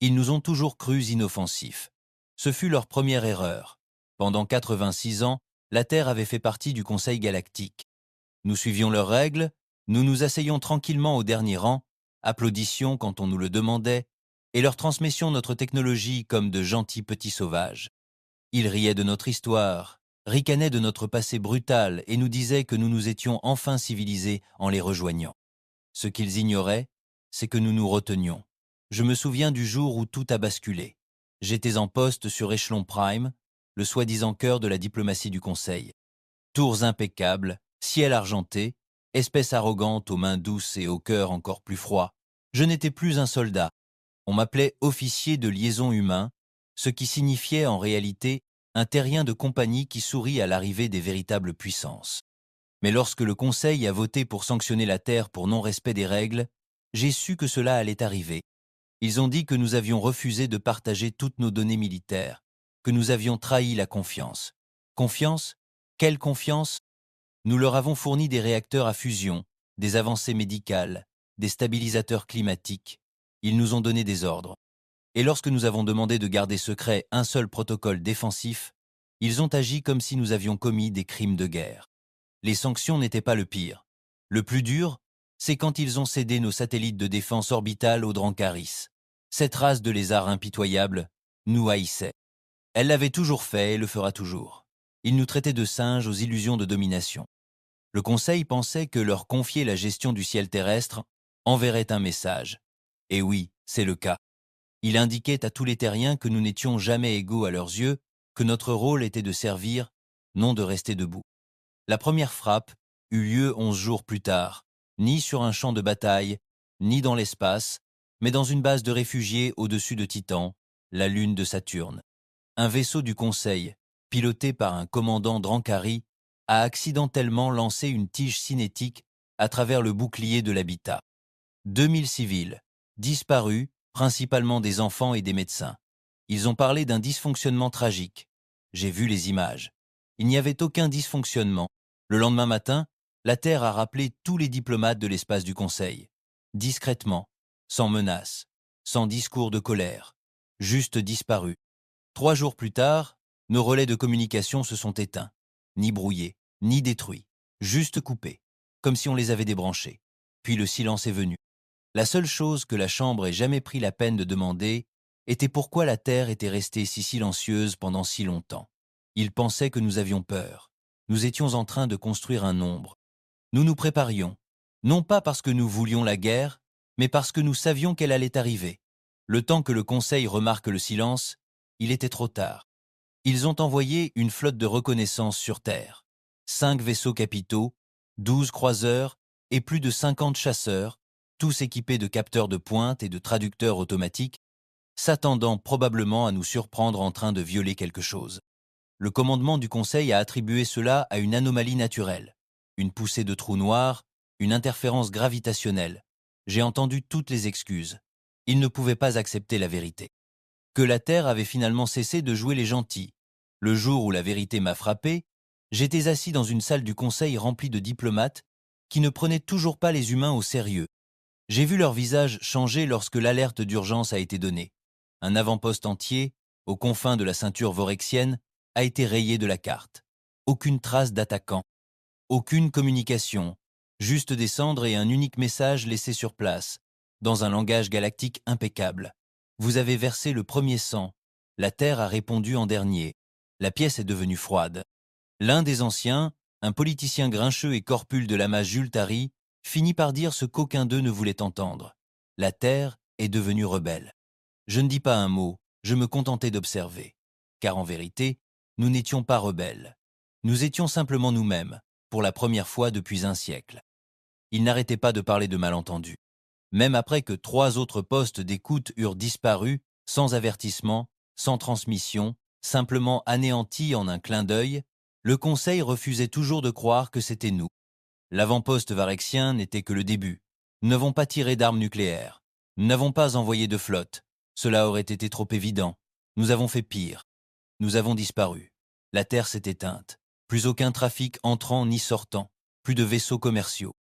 Ils nous ont toujours crus inoffensifs. Ce fut leur première erreur. Pendant 86 ans, la Terre avait fait partie du Conseil galactique. Nous suivions leurs règles, nous nous asseyions tranquillement au dernier rang, applaudissions quand on nous le demandait, et leur transmissions notre technologie comme de gentils petits sauvages. Ils riaient de notre histoire, ricanaient de notre passé brutal et nous disaient que nous nous étions enfin civilisés en les rejoignant. Ce qu'ils ignoraient, c'est que nous nous retenions. Je me souviens du jour où tout a basculé. J'étais en poste sur Échelon Prime, le soi-disant cœur de la diplomatie du Conseil. Tours impeccables, ciel argenté, espèce arrogante aux mains douces et au cœur encore plus froid. Je n'étais plus un soldat. On m'appelait officier de liaison humain, ce qui signifiait en réalité un terrien de compagnie qui sourit à l'arrivée des véritables puissances. Mais lorsque le Conseil a voté pour sanctionner la Terre pour non-respect des règles, j'ai su que cela allait arriver. Ils ont dit que nous avions refusé de partager toutes nos données militaires, que nous avions trahi la confiance. Confiance? Quelle confiance? Nous leur avons fourni des réacteurs à fusion, des avancées médicales, des stabilisateurs climatiques. Ils nous ont donné des ordres. Et lorsque nous avons demandé de garder secret un seul protocole défensif, ils ont agi comme si nous avions commis des crimes de guerre. Les sanctions n'étaient pas le pire. Le plus dur, c'est quand ils ont cédé nos satellites de défense orbitale aux Drancaris. Cette race de lézards impitoyables nous haïssait. Elle l'avait toujours fait et le fera toujours. Ils nous traitaient de singes aux illusions de domination. Le Conseil pensait que leur confier la gestion du ciel terrestre enverrait un message. Et oui, c'est le cas. Il indiquait à tous les terriens que nous n'étions jamais égaux à leurs yeux, que notre rôle était de servir, non de rester debout. La première frappe eut lieu 11 jours plus tard, ni sur un champ de bataille, ni dans l'espace, mais dans une base de réfugiés au-dessus de Titan, la lune de Saturne. Un vaisseau du Conseil, piloté par un commandant Drancari, a accidentellement lancé une tige cinétique à travers le bouclier de l'habitat. 2000 civils, disparus, principalement des enfants et des médecins. Ils ont parlé d'un dysfonctionnement tragique. J'ai vu les images. Il n'y avait aucun dysfonctionnement. Le lendemain matin, la Terre a rappelé tous les diplomates de l'espace du Conseil. Discrètement, sans menace, sans discours de colère, juste disparus. 3 jours plus tard, nos relais de communication se sont éteints, ni brouillés, ni détruits, juste coupés, comme si on les avait débranchés. Puis le silence est venu. La seule chose que la Chambre ait jamais pris la peine de demander était pourquoi la Terre était restée si silencieuse pendant si longtemps. Ils pensaient que nous avions peur. Nous étions en train de construire un nombre. Nous nous préparions, non pas parce que nous voulions la guerre, mais parce que nous savions qu'elle allait arriver. Le temps que le Conseil remarque le silence, il était trop tard. Ils ont envoyé une flotte de reconnaissance sur Terre. 5 vaisseaux capitaux, 12 croiseurs et plus de 50 chasseurs, tous équipés de capteurs de pointe et de traducteurs automatiques, s'attendant probablement à nous surprendre en train de violer quelque chose. Le commandement du Conseil a attribué cela à une anomalie naturelle, une poussée de trous noirs, une interférence gravitationnelle. J'ai entendu toutes les excuses. Ils ne pouvaient pas accepter la vérité. Que la Terre avait finalement cessé de jouer les gentils. Le jour où la vérité m'a frappé, j'étais assis dans une salle du Conseil remplie de diplomates qui ne prenaient toujours pas les humains au sérieux. J'ai vu leur visage changer lorsque l'alerte d'urgence a été donnée. Un avant-poste entier, aux confins de la ceinture vorexienne, a été rayé de la carte. Aucune trace d'attaquant, aucune communication, juste des cendres et un unique message laissé sur place, dans un langage galactique impeccable. Vous avez versé le premier sang, la Terre a répondu en dernier. La pièce est devenue froide. L'un des anciens, un politicien grincheux et corpule de l'amas Jules Tary, finit par dire ce qu'aucun d'eux ne voulait entendre. La Terre est devenue rebelle. Je ne dis pas un mot, je me contentais d'observer. Car en vérité, nous n'étions pas rebelles. Nous étions simplement nous-mêmes, pour la première fois depuis un siècle. Ils n'arrêtaient pas de parler de malentendus. Même après que 3 autres postes d'écoute eurent disparu, sans avertissement, sans transmission, simplement anéantis en un clin d'œil, le Conseil refusait toujours de croire que c'était nous. L'avant-poste varexien n'était que le début. Nous n'avons pas tiré d'armes nucléaires. Nous n'avons pas envoyé de flotte. Cela aurait été trop évident. Nous avons fait pire. Nous avons disparu. La Terre s'est éteinte. Plus aucun trafic entrant ni sortant. Plus de vaisseaux commerciaux.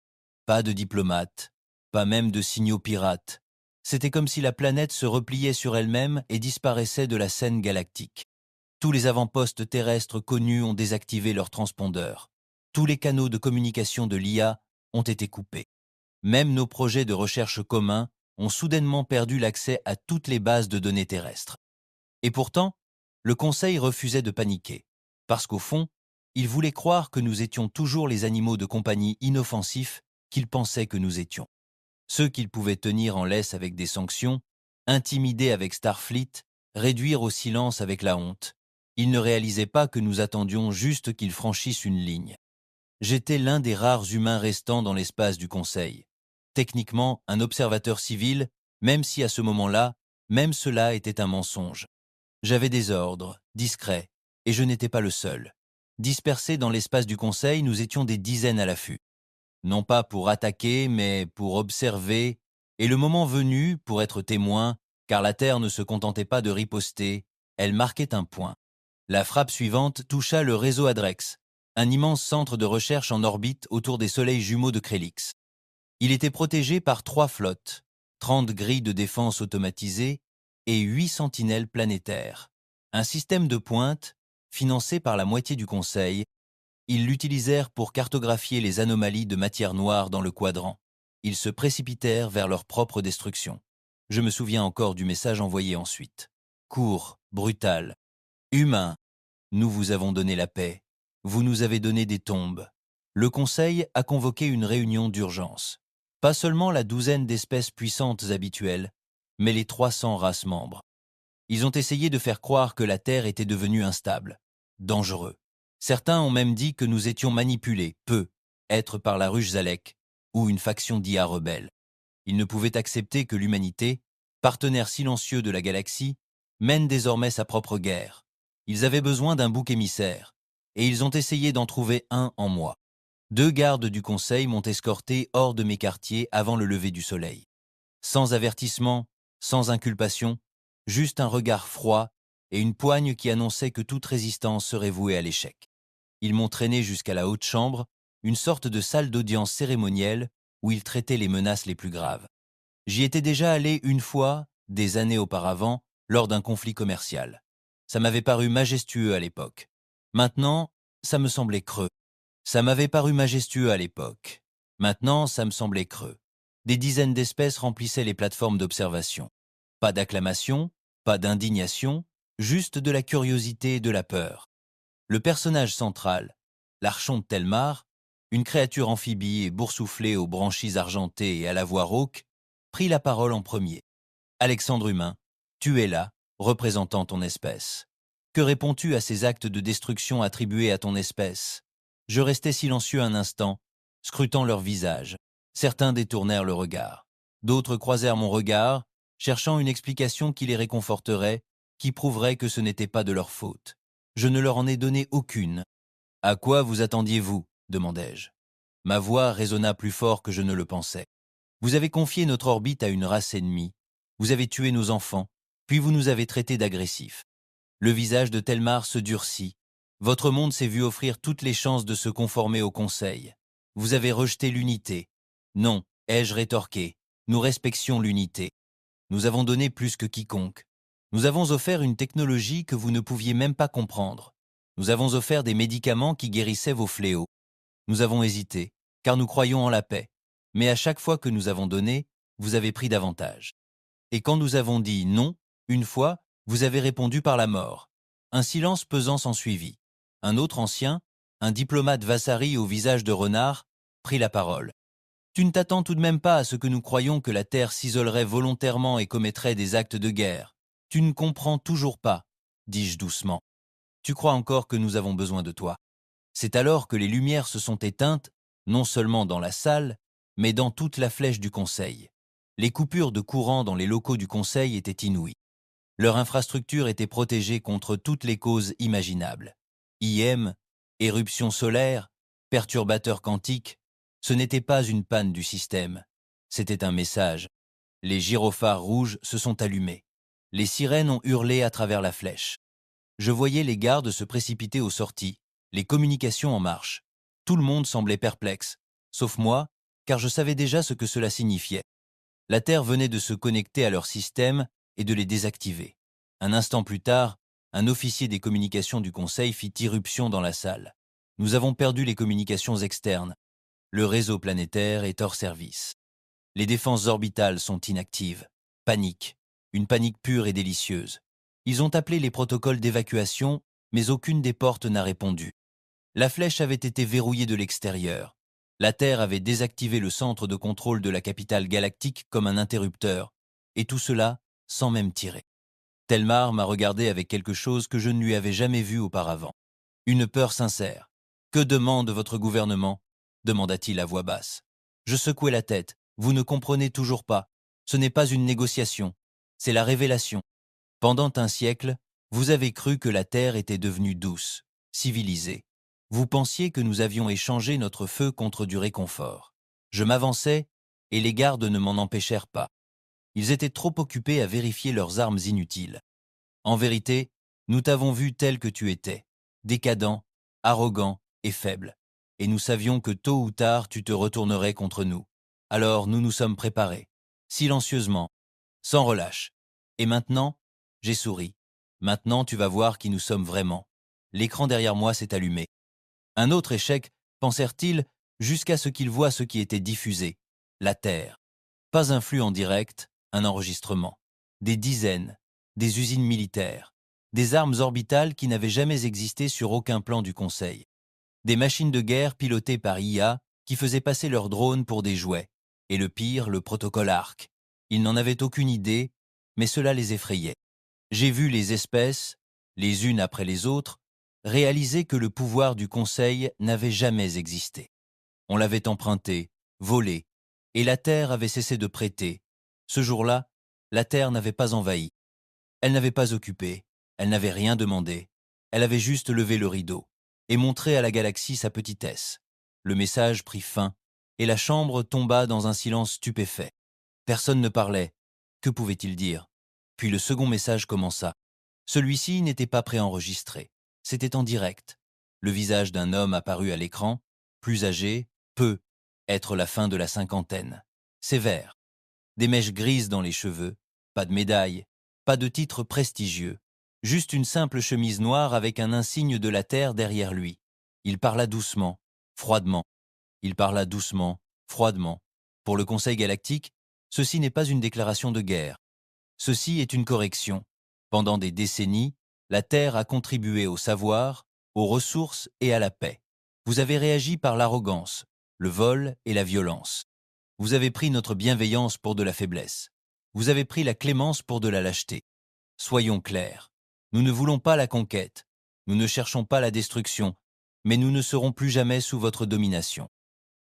Pas de diplomates. Pas même de signaux pirates. C'était comme si la planète se repliait sur elle-même et disparaissait de la scène galactique. Tous les avant-postes terrestres connus ont désactivé leurs transpondeurs. Tous les canaux de communication de l'IA ont été coupés. Même nos projets de recherche communs ont soudainement perdu l'accès à toutes les bases de données terrestres. Et pourtant, le Conseil refusait de paniquer, parce qu'au fond, il voulait croire que nous étions toujours les animaux de compagnie inoffensifs qu'il pensait que nous étions. Ceux qu'il pouvait tenir en laisse avec des sanctions, intimider avec Starfleet, réduire au silence avec la honte. Ils ne réalisaient pas que nous attendions juste qu'ils franchissent une ligne. J'étais l'un des rares humains restants dans l'espace du Conseil. Techniquement, un observateur civil, même si à ce moment-là, même cela était un mensonge. J'avais des ordres, discrets, et je n'étais pas le seul. Dispersés dans l'espace du Conseil, nous étions des dizaines à l'affût. Non pas pour attaquer, mais pour observer, et le moment venu, pour être témoin, car la Terre ne se contentait pas de riposter, elle marquait un point. La frappe suivante toucha le réseau Adrex, un immense centre de recherche en orbite autour des soleils jumeaux de Krélix. Il était protégé par 3 flottes, 30 grilles de défense automatisées et 8 sentinelles planétaires. Un système de pointe, financé par la moitié du Conseil. Ils l'utilisèrent pour cartographier les anomalies de matière noire dans le quadrant. Ils se précipitèrent vers leur propre destruction. Je me souviens encore du message envoyé ensuite. Court, brutal, humain, nous vous avons donné la paix. Vous nous avez donné des tombes. Le Conseil a convoqué une réunion d'urgence. Pas seulement la douzaine d'espèces puissantes habituelles, mais les 300 races membres. Ils ont essayé de faire croire que la Terre était devenue instable, dangereux. Certains ont même dit que nous étions manipulés, être par la ruche Zalek, ou une faction d'IA rebelle. Ils ne pouvaient accepter que l'humanité, partenaire silencieux de la galaxie, mène désormais sa propre guerre. Ils avaient besoin d'un bouc émissaire, et ils ont essayé d'en trouver un en moi. 2 gardes du Conseil m'ont escorté hors de mes quartiers avant le lever du soleil. Sans avertissement, sans inculpation, juste un regard froid et une poigne qui annonçait que toute résistance serait vouée à l'échec. Ils m'ont traîné jusqu'à la haute chambre, une sorte de salle d'audience cérémonielle où ils traitaient les menaces les plus graves. J'y étais déjà allé une fois, des années auparavant, lors d'un conflit commercial. Ça m'avait paru majestueux à l'époque. Maintenant, ça me semblait creux. Ça m'avait paru majestueux à l'époque. Maintenant, ça me semblait creux. Des dizaines d'espèces remplissaient les plateformes d'observation. Pas d'acclamation, pas d'indignation, juste de la curiosité et de la peur. Le personnage central, l'archon de Telmar, une créature amphibie et boursouflée aux branchies argentées et à la voix rauque, prit la parole en premier. Alexandre Humain, tu es là, représentant ton espèce. Que réponds-tu à ces actes de destruction attribués à ton espèce? Je restai silencieux un instant, scrutant leur visage. Certains détournèrent le regard. D'autres croisèrent mon regard, cherchant une explication qui les réconforterait, qui prouverait que ce n'était pas de leur faute. Je ne leur en ai donné aucune. « À quoi vous attendiez-vous » demandai-je. Ma voix résonna plus fort que je ne le pensais. Vous avez confié notre orbite à une race ennemie. Vous avez tué nos enfants, puis vous nous avez traités d'agressifs. Le visage de Telmar se durcit. Votre monde s'est vu offrir toutes les chances de se conformer au Conseil. Vous avez rejeté l'unité. Non, ai-je rétorqué, nous respections l'unité. Nous avons donné plus que quiconque. Nous avons offert une technologie que vous ne pouviez même pas comprendre. Nous avons offert des médicaments qui guérissaient vos fléaux. Nous avons hésité, car nous croyons en la paix. Mais à chaque fois que nous avons donné, vous avez pris davantage. Et quand nous avons dit non, une fois, vous avez répondu par la mort. Un silence pesant s'ensuivit. Un autre ancien, un diplomate Vassari au visage de renard, prit la parole. Tu ne t'attends tout de même pas à ce que nous croyions que la Terre s'isolerait volontairement et commettrait des actes de guerre. Tu ne comprends toujours pas, dis-je doucement. Tu crois encore que nous avons besoin de toi. C'est alors que les lumières se sont éteintes, non seulement dans la salle, mais dans toute la flèche du Conseil. Les coupures de courant dans les locaux du Conseil étaient inouïes. Leur infrastructure était protégée contre toutes les causes imaginables. IM, éruption solaire, perturbateurs quantiques, ce n'était pas une panne du système, c'était un message. Les gyrophares rouges se sont allumés. Les sirènes ont hurlé à travers la flèche. Je voyais les gardes se précipiter aux sorties, les communications en marche. Tout le monde semblait perplexe, sauf moi, car je savais déjà ce que cela signifiait. La Terre venait de se connecter à leur système et de les désactiver. Un instant plus tard, un officier des communications du Conseil fit irruption dans la salle. Nous avons perdu les communications externes. Le réseau planétaire est hors service. Les défenses orbitales sont inactives. Panique. Une panique pure et délicieuse. Ils ont appelé les protocoles d'évacuation, mais aucune des portes n'a répondu. La flèche avait été verrouillée de l'extérieur. La Terre avait désactivé le centre de contrôle de la capitale galactique comme un interrupteur, et tout cela sans même tirer. Telmar m'a regardé avec quelque chose que je ne lui avais jamais vu auparavant. Une peur sincère. « Que demande votre gouvernement ?» demanda-t-il à voix basse. Je secouai la tête. « Vous ne comprenez toujours pas. Ce n'est pas une négociation. C'est la révélation. Pendant un siècle, vous avez cru que la Terre était devenue douce, civilisée. Vous pensiez que nous avions échangé notre feu contre du réconfort. Je m'avançai, et les gardes ne m'en empêchèrent pas. Ils étaient trop occupés à vérifier leurs armes inutiles. En vérité, nous t'avons vu tel que tu étais, décadent, arrogant et faible, et nous savions que tôt ou tard tu te retournerais contre nous. Alors nous nous sommes préparés, silencieusement, sans relâche. Et maintenant, j'ai souri. Maintenant tu vas voir qui nous sommes vraiment. L'écran derrière moi s'est allumé. Un autre échec, pensèrent-ils, jusqu'à ce qu'ils voient ce qui était diffusé. La Terre. Pas un flux en direct, un enregistrement. Des dizaines, des usines militaires, des armes orbitales qui n'avaient jamais existé sur aucun plan du Conseil. Des machines de guerre pilotées par IA qui faisaient passer leurs drones pour des jouets. Et le pire, le protocole ARC. Ils n'en avaient aucune idée, mais cela les effrayait. J'ai vu les espèces, les unes après les autres, réaliser que le pouvoir du Conseil n'avait jamais existé. On l'avait emprunté, volé, et la Terre avait cessé de prêter. Ce jour-là, la Terre n'avait pas envahi. Elle n'avait pas occupé, elle n'avait rien demandé. Elle avait juste levé le rideau et montré à la galaxie sa petitesse. Le message prit fin, et la chambre tomba dans un silence stupéfait. Personne ne parlait. Que pouvait-il dire? Puis le second message commença. Celui-ci n'était pas préenregistré. C'était en direct. Le visage d'un homme apparut à l'écran, plus âgé, être la fin de la cinquantaine. Sévère. Des mèches grises dans les cheveux, pas de médaille, pas de titre prestigieux, juste une simple chemise noire avec un insigne de la Terre derrière lui. Il parla doucement, froidement. Il parla doucement, froidement. Pour le Conseil galactique, ceci n'est pas une déclaration de guerre. Ceci est une correction. Pendant des décennies, la Terre a contribué au savoir, aux ressources et à la paix. Vous avez réagi par l'arrogance, le vol et la violence. Vous avez pris notre bienveillance pour de la faiblesse. Vous avez pris la clémence pour de la lâcheté. Soyons clairs. Nous ne voulons pas la conquête. Nous ne cherchons pas la destruction. Mais nous ne serons plus jamais sous votre domination.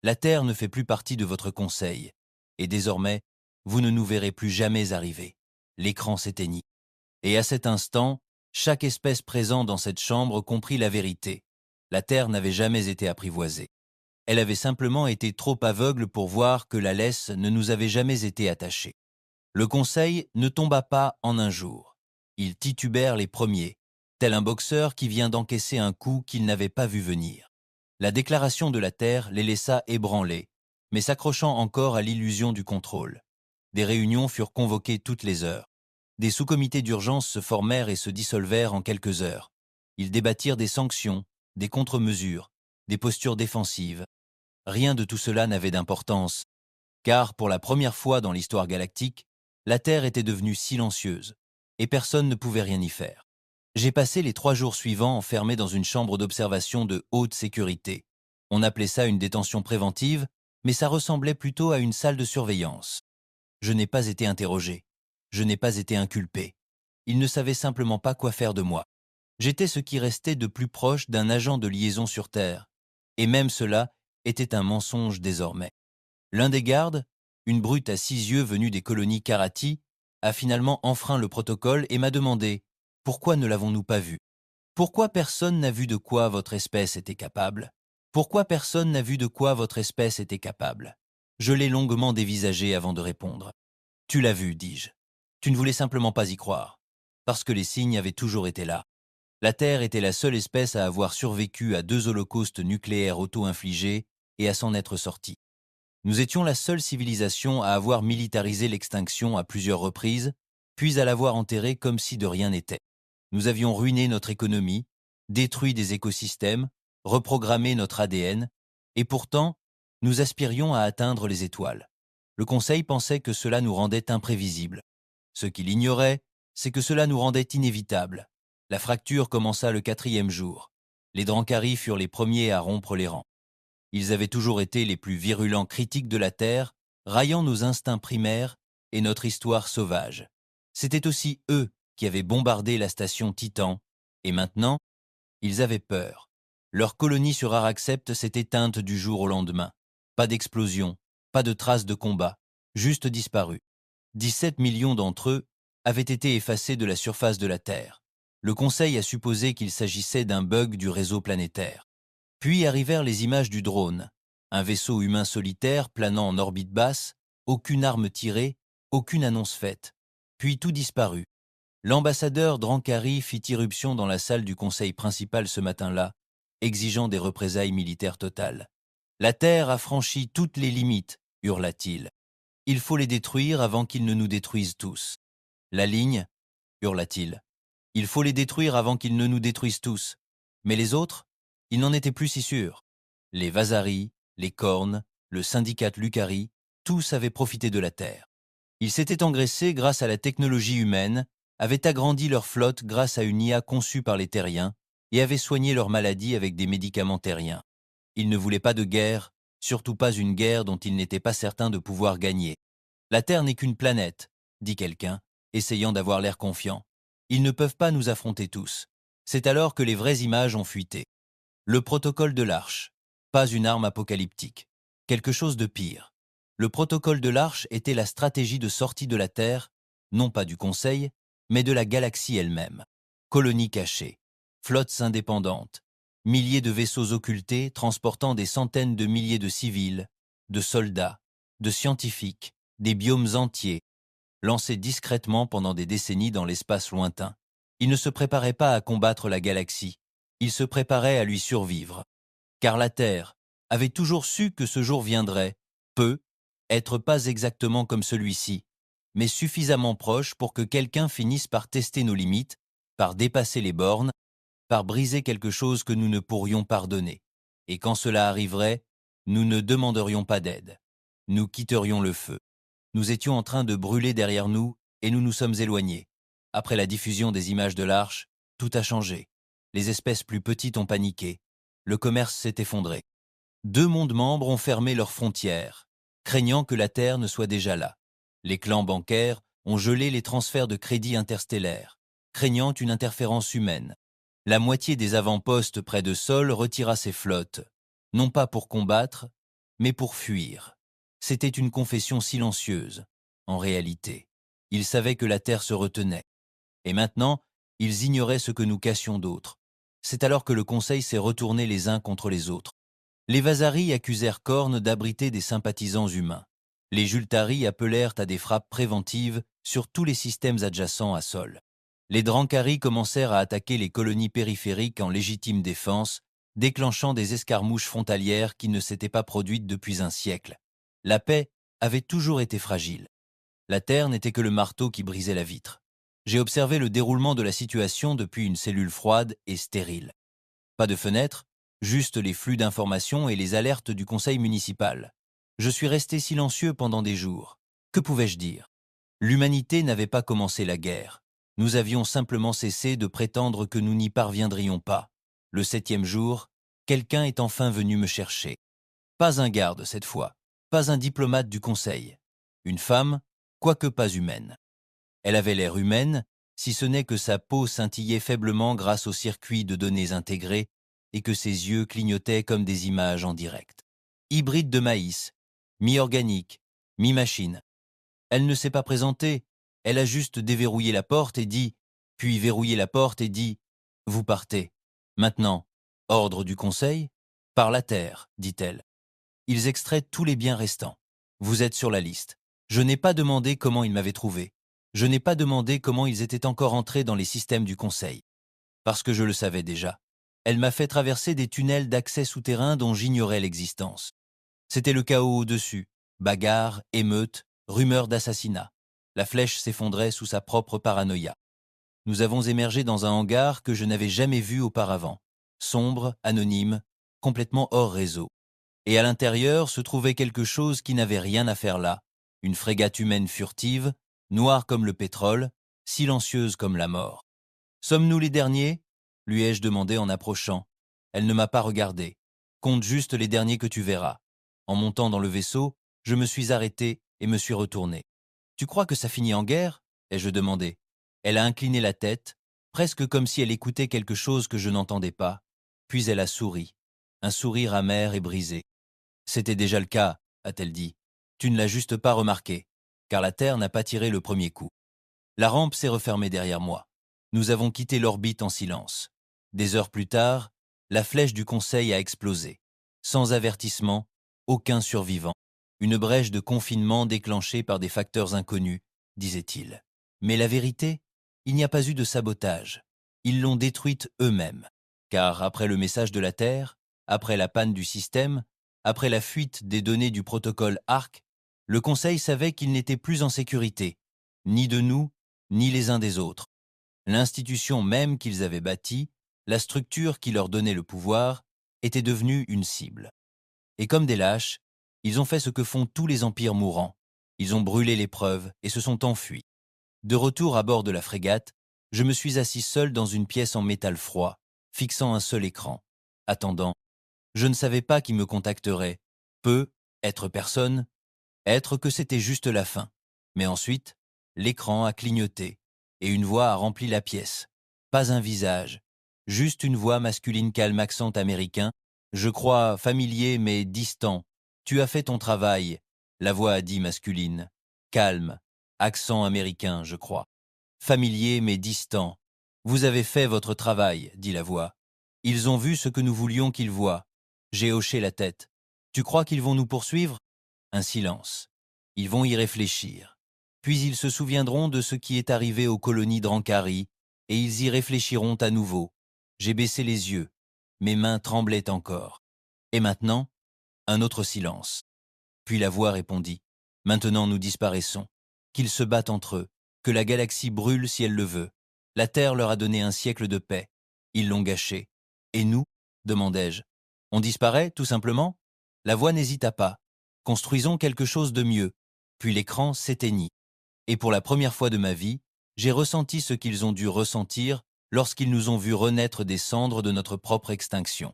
La Terre ne fait plus partie de votre conseil. Et désormais, vous ne nous verrez plus jamais arriver. L'écran s'éteignit. Et à cet instant, chaque espèce présente dans cette chambre comprit la vérité. La Terre n'avait jamais été apprivoisée. Elle avait simplement été trop aveugle pour voir que la laisse ne nous avait jamais été attachée. Le Conseil ne tomba pas en un jour. Ils titubèrent les premiers, tel un boxeur qui vient d'encaisser un coup qu'il n'avait pas vu venir. La déclaration de la Terre les laissa ébranlés, mais s'accrochant encore à l'illusion du contrôle. Des réunions furent convoquées toutes les heures. Des sous-comités d'urgence se formèrent et se dissolvèrent en quelques heures. Ils débattirent des sanctions, des contre-mesures, des postures défensives. Rien de tout cela n'avait d'importance, car pour la première fois dans l'histoire galactique, la Terre était devenue silencieuse, et personne ne pouvait rien y faire. J'ai passé les 3 jours suivants enfermé dans une chambre d'observation de haute sécurité. On appelait ça une détention préventive, mais ça ressemblait plutôt à une salle de surveillance. Je n'ai pas été interrogé. Je n'ai pas été inculpé. Ils ne savaient simplement pas quoi faire de moi. J'étais ce qui restait de plus proche d'un agent de liaison sur Terre. Et même cela était un mensonge désormais. L'un des gardes, une brute à 6 yeux venue des colonies Karati, a finalement enfreint le protocole et m'a demandé « Pourquoi ne l'avons-nous pas vu? Pourquoi personne n'a vu de quoi votre espèce était capable? Pourquoi personne n'a vu de quoi votre espèce était capable ?» Je l'ai longuement dévisagé avant de répondre. « Tu l'as vu, dis-je. Tu ne voulais simplement pas y croire. Parce que les signes avaient toujours été là. La Terre était la seule espèce à avoir survécu à 2 holocaustes nucléaires auto-infligés et à s'en être sortie. Nous étions la seule civilisation à avoir militarisé l'extinction à plusieurs reprises, puis à l'avoir enterrée comme si de rien n'était. Nous avions ruiné notre économie, détruit des écosystèmes, reprogrammé notre ADN, et pourtant, nous aspirions à atteindre les étoiles. Le Conseil pensait que cela nous rendait imprévisibles. Ce qu'il ignorait, c'est que cela nous rendait inévitables. La fracture commença le 4e jour. Les Drankari furent les premiers à rompre les rangs. Ils avaient toujours été les plus virulents critiques de la Terre, raillant nos instincts primaires et notre histoire sauvage. C'étaient aussi eux qui avaient bombardé la station Titan, et maintenant, ils avaient peur. Leur colonie sur Araccept s'est éteinte du jour au lendemain. Pas d'explosion, pas de traces de combat, juste disparus. 17 millions d'entre eux avaient été effacés de la surface de la Terre. Le Conseil a supposé qu'il s'agissait d'un bug du réseau planétaire. Puis arrivèrent les images du drone, un vaisseau humain solitaire planant en orbite basse, aucune arme tirée, aucune annonce faite. Puis tout disparut. L'ambassadeur Drankari fit irruption dans la salle du conseil principal ce matin-là, exigeant des représailles militaires totales. La Terre a franchi toutes les limites, hurla-t-il. Il faut les détruire avant qu'ils ne nous détruisent tous. La ligne, hurla-t-il. Il faut les détruire avant qu'ils ne nous détruisent tous. Mais les autres, ils n'en étaient plus si sûrs. Les Vasari, les Cornes, le syndicat Lucari, tous avaient profité de la Terre. Ils s'étaient engraissés grâce à la technologie humaine, avaient agrandi leur flotte grâce à une IA conçue par les terriens et avaient soigné leurs maladies avec des médicaments terriens. Ils ne voulaient pas de guerre, surtout pas une guerre dont ils n'étaient pas certains de pouvoir gagner. La Terre n'est qu'une planète, dit quelqu'un, essayant d'avoir l'air confiant. Ils ne peuvent pas nous affronter tous. C'est alors que les vraies images ont fuité. Le protocole de l'Arche, pas une arme apocalyptique. Quelque chose de pire. Le protocole de l'Arche était la stratégie de sortie de la Terre, non pas du Conseil, mais de la galaxie elle-même. Colonies cachées, flottes indépendantes, milliers de vaisseaux occultés transportant des centaines de milliers de civils, de soldats, de scientifiques, des biomes entiers, lancés discrètement pendant des décennies dans l'espace lointain. Ils ne se préparaient pas à combattre la galaxie, ils se préparaient à lui survivre. Car la Terre avait toujours su que ce jour viendrait, être pas exactement comme celui-ci, mais suffisamment proche pour que quelqu'un finisse par tester nos limites, par dépasser les bornes, par briser quelque chose que nous ne pourrions pardonner. Et quand cela arriverait, nous ne demanderions pas d'aide. Nous quitterions le feu. Nous étions en train de brûler derrière nous et nous nous sommes éloignés. Après la diffusion des images de l'Arche, tout a changé. Les espèces plus petites ont paniqué. Le commerce s'est effondré. 2 mondes membres ont fermé leurs frontières, craignant que la Terre ne soit déjà là. Les clans bancaires ont gelé les transferts de crédits interstellaires, craignant une interférence humaine. La moitié des avant-postes près de Sol retira ses flottes, non pas pour combattre, mais pour fuir. C'était une confession silencieuse. En réalité, ils savaient que la Terre se retenait. Et maintenant, ils ignoraient ce que nous cachions d'autre. C'est alors que le Conseil s'est retourné les uns contre les autres. Les Vasari accusèrent Korn d'abriter des sympathisants humains. Les Jultari appelèrent à des frappes préventives sur tous les systèmes adjacents à Sol. Les Drankari commencèrent à attaquer les colonies périphériques en légitime défense, déclenchant des escarmouches frontalières qui ne s'étaient pas produites depuis un siècle. La paix avait toujours été fragile. La Terre n'était que le marteau qui brisait la vitre. J'ai observé le déroulement de la situation depuis une cellule froide et stérile. Pas de fenêtre, juste les flux d'informations et les alertes du conseil municipal. Je suis resté silencieux pendant des jours. Que pouvais-je dire? L'humanité n'avait pas commencé la guerre. Nous avions simplement cessé de prétendre que nous n'y parviendrions pas. Le 7e jour, quelqu'un est enfin venu me chercher. Pas un garde cette fois, pas un diplomate du conseil. Une femme, quoique pas humaine. Elle avait l'air humaine, si ce n'est que sa peau scintillait faiblement grâce au circuit de données intégré et que ses yeux clignotaient comme des images en direct. Hybride de maïs, mi-organique, mi-machine. Elle ne s'est pas présentée, elle a juste déverrouillé la porte et dit, puis verrouillé la porte et dit « Vous partez. Maintenant, ordre du conseil, par la terre, dit-elle. Ils extraient tous les biens restants. Vous êtes sur la liste. Je n'ai pas demandé comment ils m'avaient trouvé. Je n'ai pas demandé comment ils étaient encore entrés dans les systèmes du conseil. Parce que je le savais déjà. Elle m'a fait traverser des tunnels d'accès souterrains dont j'ignorais l'existence. C'était le chaos au-dessus, Bagarres, émeutes, rumeurs d'assassinat. La flèche s'effondrait sous sa propre paranoïa. Nous avons émergé dans un hangar que je n'avais jamais vu auparavant. Sombre, anonyme, complètement hors réseau. Et à l'intérieur se trouvait quelque chose qui n'avait rien à faire là. Une frégate humaine furtive, noire comme le pétrole, silencieuse comme la mort. « Sommes-nous les derniers ?» lui ai-je demandé en approchant. Elle ne m'a pas regardé. « Compte juste les derniers que tu verras. » En montant dans le vaisseau, je me suis arrêté et me suis retourné. « Tu crois que ça finit en guerre ?» ai-je demandé. Elle a incliné la tête, presque comme si elle écoutait quelque chose que je n'entendais pas. Puis elle a souri, un sourire amer et brisé. « C'était déjà le cas, a-t-elle dit. Tu ne l'as juste pas remarqué, car la Terre n'a pas tiré le premier coup. » La rampe s'est refermée derrière moi. Nous avons quitté l'orbite en silence. Des heures plus tard, la flèche du Conseil a explosé. Sans avertissement, aucun survivant. Une brèche de confinement déclenchée par des facteurs inconnus, disait-il. Mais la vérité, il n'y a pas eu de sabotage. Ils l'ont détruite eux-mêmes. Car après le message de la Terre, après la panne du système, après la fuite des données du protocole ARC, le Conseil savait qu'il n'était plus en sécurité, ni de nous, ni les uns des autres. L'institution même qu'ils avaient bâtie, la structure qui leur donnait le pouvoir, était devenue une cible. Et comme des lâches, ils ont fait ce que font tous les empires mourants. Ils ont brûlé les preuves et se sont enfuis. De retour à bord de la frégate, je me suis assis seul dans une pièce en métal froid, fixant un seul écran, attendant. Je ne savais pas qui me contacterait. Peu, être personne, être que c'était juste la fin. Mais ensuite, l'écran a clignoté et une voix a rempli la pièce. Pas un visage, juste une voix masculine calme, accent américain. Je crois familier mais distant. Tu as fait ton travail, la voix a dit masculine. Calme, accent américain, je crois. Familier mais distant. Vous avez fait votre travail, dit la voix. Ils ont vu ce que nous voulions qu'ils voient. J'ai hoché la tête. Tu crois qu'ils vont nous poursuivre ? Un silence. Ils vont y réfléchir. Puis ils se souviendront de ce qui est arrivé aux colonies Drancari, et ils y réfléchiront à nouveau. J'ai baissé les yeux. Mes mains tremblaient encore. Et maintenant, un autre silence. Puis la voix répondit. Maintenant nous disparaissons. Qu'ils se battent entre eux. Que la galaxie brûle si elle le veut. La Terre leur a donné un siècle de paix. Ils l'ont gâché. Et nous ? Demandai-je. On disparaît, tout simplement ? La voix n'hésita pas. Construisons quelque chose de mieux. Puis l'écran s'éteignit. Et pour la première fois de ma vie, j'ai ressenti ce qu'ils ont dû ressentir lorsqu'ils nous ont vus renaître des cendres de notre propre extinction.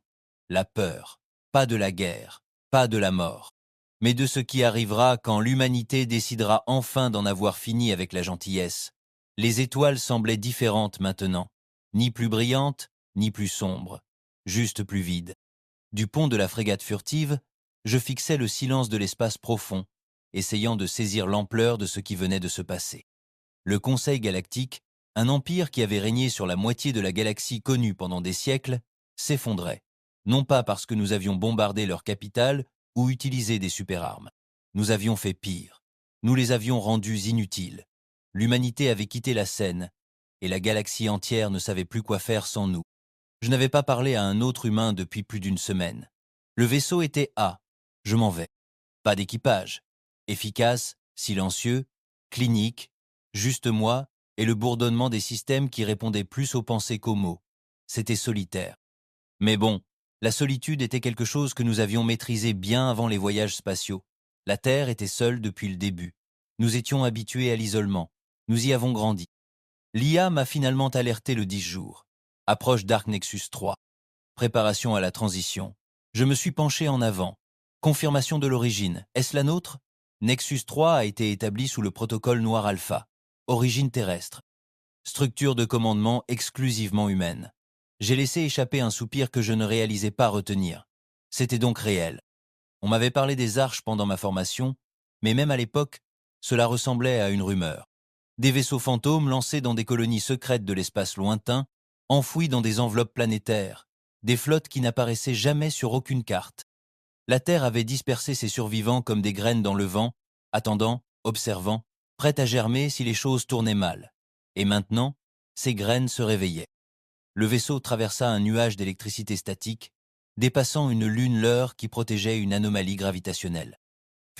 La peur. Pas de la guerre. Pas de la mort. Mais de ce qui arrivera quand l'humanité décidera enfin d'en avoir fini avec la gentillesse. Les étoiles semblaient différentes maintenant. Ni plus brillantes, ni plus sombres. Juste plus vides. Du pont de la frégate furtive, je fixais le silence de l'espace profond, essayant de saisir l'ampleur de ce qui venait de se passer. Le Conseil galactique, un empire qui avait régné sur la moitié de la galaxie connue pendant des siècles, s'effondrait. Non pas parce que nous avions bombardé leur capitale ou utilisé des superarmes. Nous avions fait pire. Nous les avions rendus inutiles. L'humanité avait quitté la scène, et la galaxie entière ne savait plus quoi faire sans nous. Je n'avais pas parlé à un autre humain depuis plus d'une semaine. Le vaisseau était A. Je m'en vais. Pas d'équipage. Efficace, silencieux, clinique, juste moi et le bourdonnement des systèmes qui répondaient plus aux pensées qu'aux mots. C'était solitaire. Mais bon, la solitude était quelque chose que nous avions maîtrisé bien avant les voyages spatiaux. La Terre était seule depuis le début. Nous étions habitués à l'isolement. Nous y avons grandi. L'IA m'a finalement alerté le 10 jours. Approche d'Arc Nexus 3. Préparation à la transition. Je me suis penché en avant. Confirmation de l'origine. Est-ce la nôtre ? Nexus 3 a été établi sous le protocole Noir Alpha. Origine terrestre. Structure de commandement exclusivement humaine. J'ai laissé échapper un soupir que je ne réalisais pas retenir. C'était donc réel. On m'avait parlé des arches pendant ma formation, mais même à l'époque, cela ressemblait à une rumeur. Des vaisseaux fantômes lancés dans des colonies secrètes de l'espace lointain, enfouis dans des enveloppes planétaires, des flottes qui n'apparaissaient jamais sur aucune carte. La Terre avait dispersé ses survivants comme des graines dans le vent, attendant, observant, prêtes à germer si les choses tournaient mal. Et maintenant, ces graines se réveillaient. Le vaisseau traversa un nuage d'électricité statique, dépassant une lune leurre qui protégeait une anomalie gravitationnelle.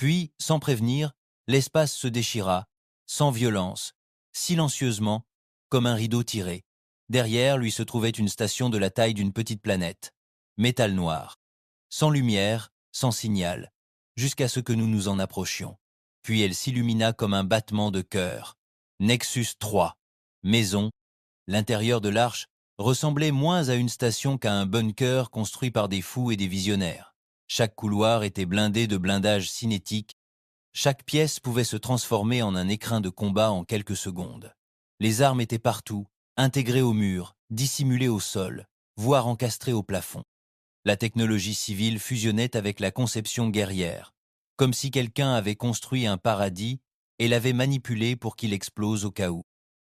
Puis, sans prévenir, l'espace se déchira, sans violence, silencieusement, comme un rideau tiré. Derrière lui se trouvait une station de la taille d'une petite planète, métal noir, sans lumière, sans signal, jusqu'à ce que nous nous en approchions. Puis elle s'illumina comme un battement de cœur. Nexus 3, maison. L'intérieur de l'arche ressemblait moins à une station qu'à un bunker construit par des fous et des visionnaires. Chaque couloir était blindé de blindages cinétiques. Chaque pièce pouvait se transformer en un écrin de combat en quelques secondes. Les armes étaient partout, intégrées au mur, dissimulées au sol, voire encastrées au plafond. La technologie civile fusionnait avec la conception guerrière, comme si quelqu'un avait construit un paradis et l'avait manipulé pour qu'il explose au cas où.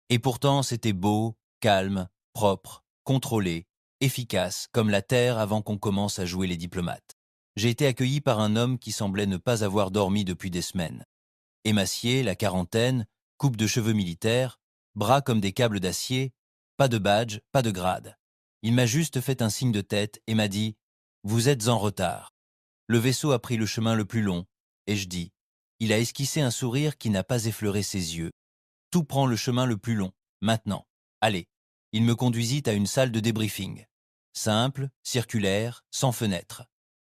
Et pourtant, c'était beau, calme, propre, contrôlé, efficace, comme la Terre avant qu'on commence à jouer les diplomates. J'ai été accueilli par un homme qui semblait ne pas avoir dormi depuis des semaines. Émacié, la quarantaine, coupe de cheveux militaire, bras comme des câbles d'acier, pas de badge, pas de grade. Il m'a juste fait un signe de tête et m'a dit « Vous êtes en retard ». Le vaisseau a pris le chemin le plus long, et je dis « Il a esquissé un sourire qui n'a pas effleuré ses yeux. Tout prend le chemin le plus long, maintenant. Allez ». Il me conduisit à une salle de débriefing. Simple, circulaire, sans fenêtre.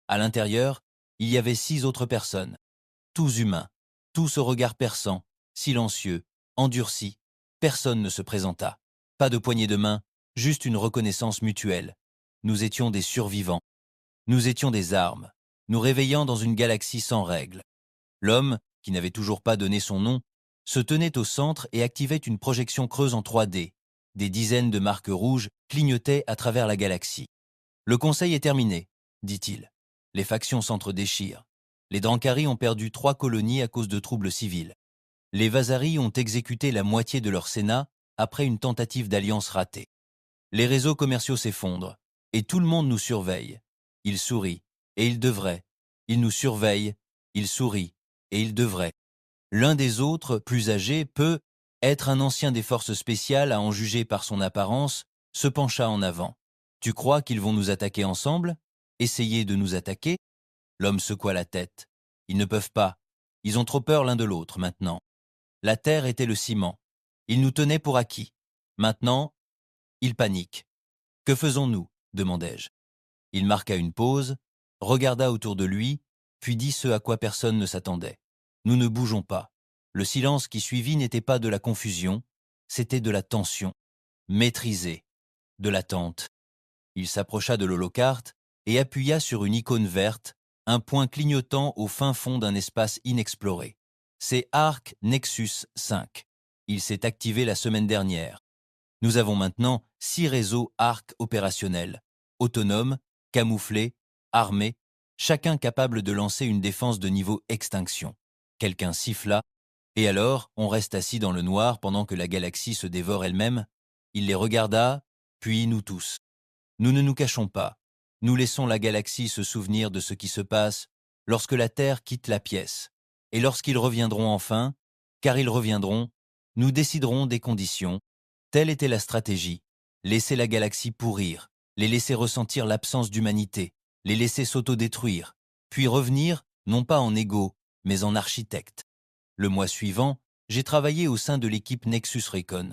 À l'intérieur, il y avait 6 autres personnes. Tous humains, tous au regard perçant, silencieux, endurcis. Personne ne se présenta. Pas de poignée de main, juste une reconnaissance mutuelle. Nous étions des survivants. Nous étions des armes, nous réveillant dans une galaxie sans règles. L'homme, qui n'avait toujours pas donné son nom, se tenait au centre et activait une projection creuse en 3D. Des dizaines de marques rouges clignotaient à travers la galaxie. « Le conseil est terminé », dit-il. Les factions s'entre-déchirent. Les Drankari ont perdu 3 colonies à cause de troubles civils. Les Vasari ont exécuté la moitié de leur sénat après une tentative d'alliance ratée. Les réseaux commerciaux s'effondrent, et tout le monde nous surveille. Il sourit, et il devrait. Il nous surveille, il sourit, et il devrait. L'un des autres, plus âgé, peut être un ancien des forces spéciales à en juger par son apparence, se pencha en avant. « Tu crois qu'ils vont nous attaquer ensemble? Essayer de nous attaquer ?» L'homme secoua la tête. « Ils ne peuvent pas. Ils ont trop peur l'un de l'autre, maintenant. La terre était le ciment. Ils nous tenaient pour acquis. Maintenant, ils paniquent. Que faisons-nous » demandai-je. Il marqua une pause, regarda autour de lui, puis dit ce à quoi personne ne s'attendait. Nous ne bougeons pas. Le silence qui suivit n'était pas de la confusion, c'était de la tension, maîtrisée, de l'attente. Il s'approcha de l'holocarte et appuya sur une icône verte, un point clignotant au fin fond d'un espace inexploré. C'est Arc Nexus 5. Il s'est activé la semaine dernière. Nous avons maintenant 6 réseaux Arc opérationnels, autonomes, camouflés, armés, chacun capable de lancer une défense de niveau extinction. Quelqu'un siffla, et alors on reste assis dans le noir pendant que la galaxie se dévore elle-même. Il les regarda, puis nous tous. Nous ne nous cachons pas. Nous laissons la galaxie se souvenir de ce qui se passe lorsque la Terre quitte la pièce. Et lorsqu'ils reviendront enfin, car ils reviendront, nous déciderons des conditions. Telle était la stratégie. Laisser la galaxie pourrir, les laisser ressentir l'absence d'humanité, les laisser s'autodétruire, puis revenir, non pas en égaux, mais en architecte. Le mois suivant, j'ai travaillé au sein de l'équipe Nexus Recon.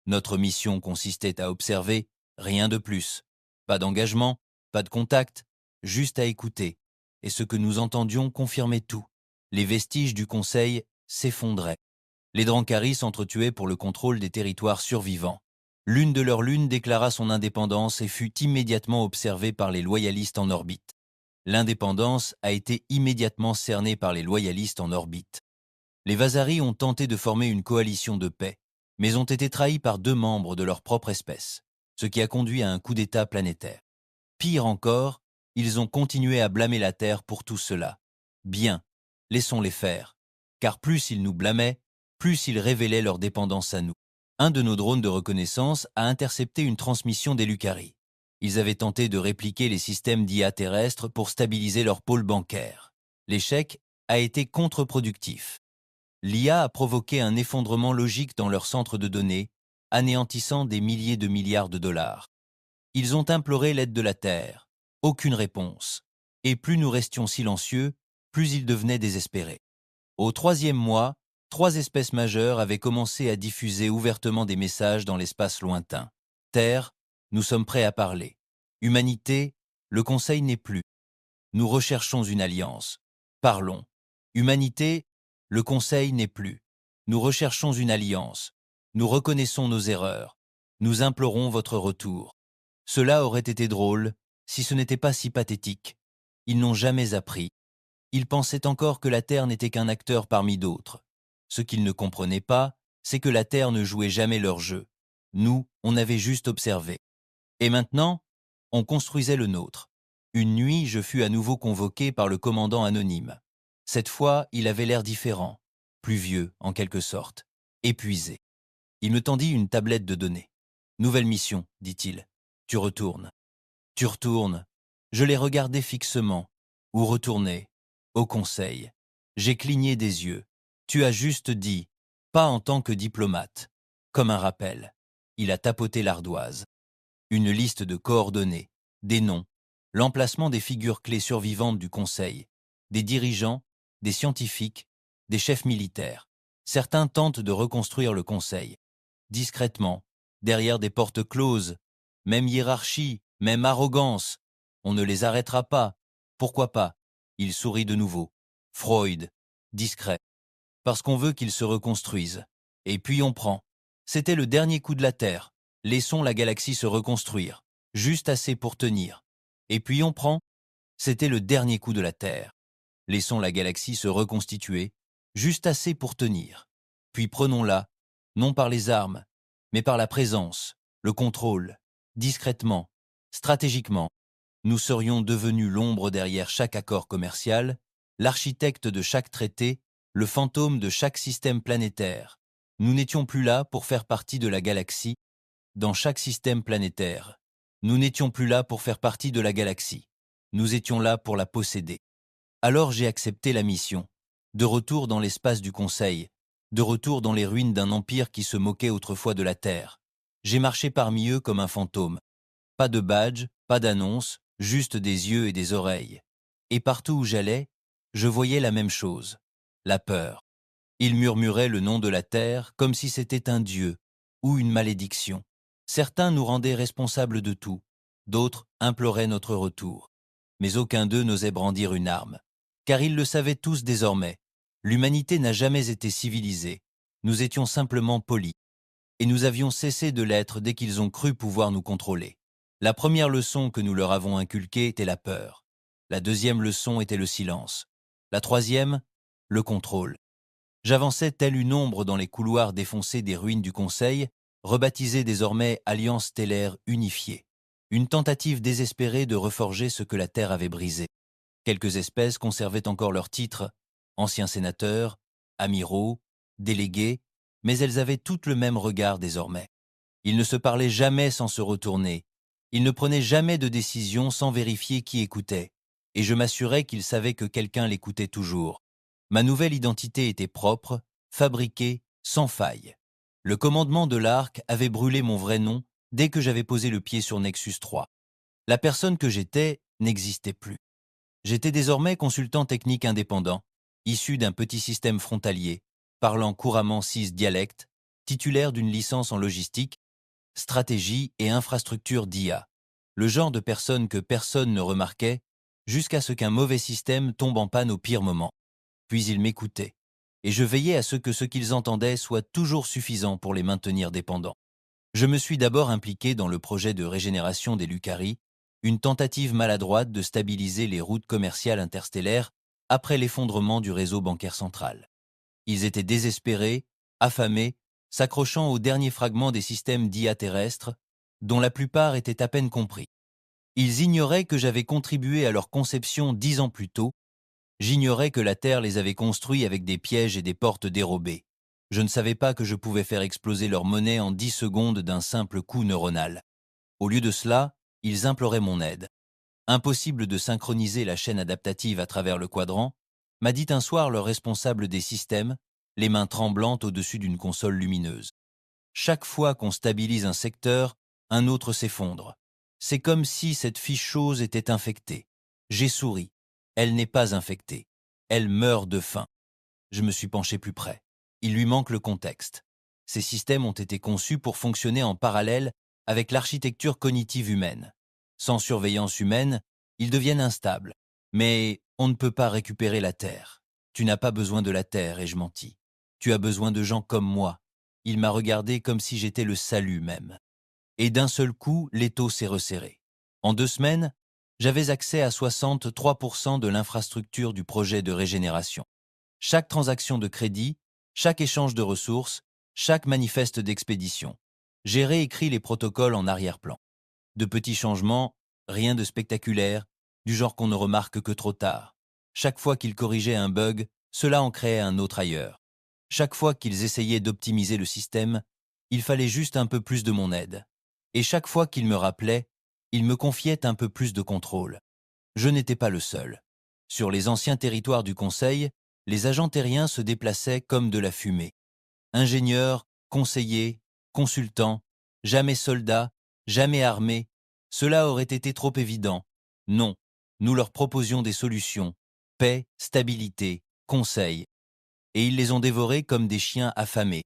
Notre mission consistait à observer, rien de plus. Pas d'engagement, pas de contact, juste à écouter. Et ce que nous entendions confirmait tout. Les vestiges du Conseil s'effondraient. Les Drankari s'entretuaient pour le contrôle des territoires survivants. L'une de leurs lunes déclara son indépendance et fut immédiatement observée par les loyalistes en orbite. L'indépendance a été immédiatement cernée par les loyalistes en orbite. Les Vasari ont tenté de former une coalition de paix, mais ont été trahis par 2 membres de leur propre espèce, ce qui a conduit à un coup d'État planétaire. Pire encore, ils ont continué à blâmer la Terre pour tout cela. Bien, laissons-les faire, car plus ils nous blâmaient, plus ils révélaient leur dépendance à nous. Un de nos drones de reconnaissance a intercepté une transmission des Lucari. Ils avaient tenté de répliquer les systèmes d'IA terrestres pour stabiliser leur pôle bancaire. L'échec a été contre-productif. L'IA a provoqué un effondrement logique dans leur centre de données, anéantissant des milliers de milliards de dollars. Ils ont imploré l'aide de la Terre. Aucune réponse. Et plus nous restions silencieux, plus ils devenaient désespérés. Au troisième mois, 3 espèces majeures avaient commencé à diffuser ouvertement des messages dans l'espace lointain. Terre, nous sommes prêts à parler. Humanité, le Conseil n'est plus. Nous recherchons une alliance. Parlons. Humanité, le Conseil n'est plus. Nous recherchons une alliance. Nous reconnaissons nos erreurs. Nous implorons votre retour. Cela aurait été drôle si ce n'était pas si pathétique. Ils n'ont jamais appris. Ils pensaient encore que la Terre n'était qu'un acteur parmi d'autres. Ce qu'ils ne comprenaient pas, c'est que la Terre ne jouait jamais leur jeu. Nous, on avait juste observé. Et maintenant, on construisait le nôtre. Une nuit, je fus à nouveau convoqué par le commandant anonyme. Cette fois, il avait l'air différent, plus vieux, en quelque sorte, épuisé. Il me tendit une tablette de données. « Nouvelle mission », dit-il. « Tu retournes. » « Tu retournes. » Je l'ai regardé fixement. « Où retourner ?»« Au conseil. » J'ai cligné des yeux. « Tu as juste dit, pas en tant que diplomate. » Comme un rappel. Il a tapoté l'ardoise. Une liste de coordonnées, des noms, l'emplacement des figures clés survivantes du Conseil, des dirigeants, des scientifiques, des chefs militaires. Certains tentent de reconstruire le Conseil. Discrètement, derrière des portes closes, même hiérarchie, même arrogance. On ne les arrêtera pas. Pourquoi pas? Il sourit de nouveau. Freud, discret. Parce qu'on veut qu'ils se reconstruisent. Et puis on prend. C'était le dernier coup de la Terre. Laissons la galaxie se reconstruire. Juste assez pour tenir. Et puis on prend. C'était le dernier coup de la Terre. Laissons la galaxie se reconstituer. Juste assez pour tenir. Puis prenons-la, non par les armes, mais par la présence, le contrôle, discrètement, stratégiquement. Nous serions devenus l'ombre derrière chaque accord commercial, l'architecte de chaque traité, le fantôme de chaque système planétaire. Nous n'étions plus là pour faire partie de la galaxie, dans chaque système planétaire. Nous n'étions plus là pour faire partie de la galaxie. Nous étions là pour la posséder. Alors j'ai accepté la mission. De retour dans l'espace du Conseil, de retour dans les ruines d'un empire qui se moquait autrefois de la Terre. J'ai marché parmi eux comme un fantôme. Pas de badge, pas d'annonce, juste des yeux et des oreilles. Et partout où j'allais, je voyais la même chose, la peur. Ils murmuraient le nom de la Terre comme si c'était un dieu ou une malédiction. Certains nous rendaient responsables de tout, d'autres imploraient notre retour. Mais aucun d'eux n'osait brandir une arme. Car ils le savaient tous désormais. L'humanité n'a jamais été civilisée. Nous étions simplement polis. Et nous avions cessé de l'être dès qu'ils ont cru pouvoir nous contrôler. La première leçon que nous leur avons inculquée était la peur. La deuxième leçon était le silence. La troisième, le contrôle. J'avançais telle une ombre dans les couloirs défoncés des ruines du Conseil, rebaptisées désormais Alliance stellaire unifiée. Une tentative désespérée de reforger ce que la Terre avait brisé. Quelques espèces conservaient encore leurs titres, anciens sénateurs, amiraux, délégués, mais elles avaient toutes le même regard désormais. Ils ne se parlaient jamais sans se retourner. Ils ne prenaient jamais de décision sans vérifier qui écoutait. Et je m'assurais qu'ils savaient que quelqu'un l'écoutait toujours. Ma nouvelle identité était propre, fabriquée, sans faille. Le commandement de l'Arc avait brûlé mon vrai nom dès que j'avais posé le pied sur Nexus 3. La personne que j'étais n'existait plus. J'étais désormais consultant technique indépendant, issu d'un petit système frontalier, parlant couramment 6 dialectes, titulaire d'une licence en logistique, stratégie et infrastructure d'IA. Le genre de personne que personne ne remarquait, jusqu'à ce qu'un mauvais système tombe en panne au pire moment. Puis ils m'écoutaient, et je veillais à ce que ce qu'ils entendaient soit toujours suffisant pour les maintenir dépendants. Je me suis d'abord impliqué dans le projet de régénération des Lucari, une tentative maladroite de stabiliser les routes commerciales interstellaires après l'effondrement du réseau bancaire central. Ils étaient désespérés, affamés, s'accrochant aux derniers fragments des systèmes d'IA terrestres, dont la plupart étaient à peine compris. Ils ignoraient que j'avais contribué à leur conception 10 ans plus tôt. J'ignorais que la Terre les avait construits avec des pièges et des portes dérobées. Je ne savais pas que je pouvais faire exploser leur monnaie en 10 secondes d'un simple coup neuronal. Au lieu de cela, ils imploraient mon aide. Impossible de synchroniser la chaîne adaptative à travers le quadrant, m'a dit un soir leur responsable des systèmes, les mains tremblantes au-dessus d'une console lumineuse. Chaque fois qu'on stabilise un secteur, un autre s'effondre. C'est comme si cette fiche chose était infectée. J'ai souri. Elle n'est pas infectée. Elle meurt de faim. Je me suis penché plus près. Il lui manque le contexte. Ces systèmes ont été conçus pour fonctionner en parallèle avec l'architecture cognitive humaine. Sans surveillance humaine, ils deviennent instables. Mais on ne peut pas récupérer la Terre. Tu n'as pas besoin de la Terre, ai-je menti. Tu as besoin de gens comme moi. Il m'a regardé comme si j'étais le salut même. Et d'un seul coup, l'étau s'est resserré. En 2 semaines, j'avais accès à 63% de l'infrastructure du projet de régénération. Chaque transaction de crédit, chaque échange de ressources, chaque manifeste d'expédition. J'ai réécrit les protocoles en arrière-plan. De petits changements, rien de spectaculaire, du genre qu'on ne remarque que trop tard. Chaque fois qu'ils corrigeaient un bug, cela en créait un autre ailleurs. Chaque fois qu'ils essayaient d'optimiser le système, il fallait juste un peu plus de mon aide. Et chaque fois qu'ils me rappelaient, ils me confiaient un peu plus de contrôle. Je n'étais pas le seul. Sur les anciens territoires du Conseil, les agents terriens se déplaçaient comme de la fumée. Ingénieurs, conseillers, consultants, jamais soldats, jamais armés, cela aurait été trop évident. Non, nous leur proposions des solutions, paix, stabilité, conseil. Et ils les ont dévorés comme des chiens affamés.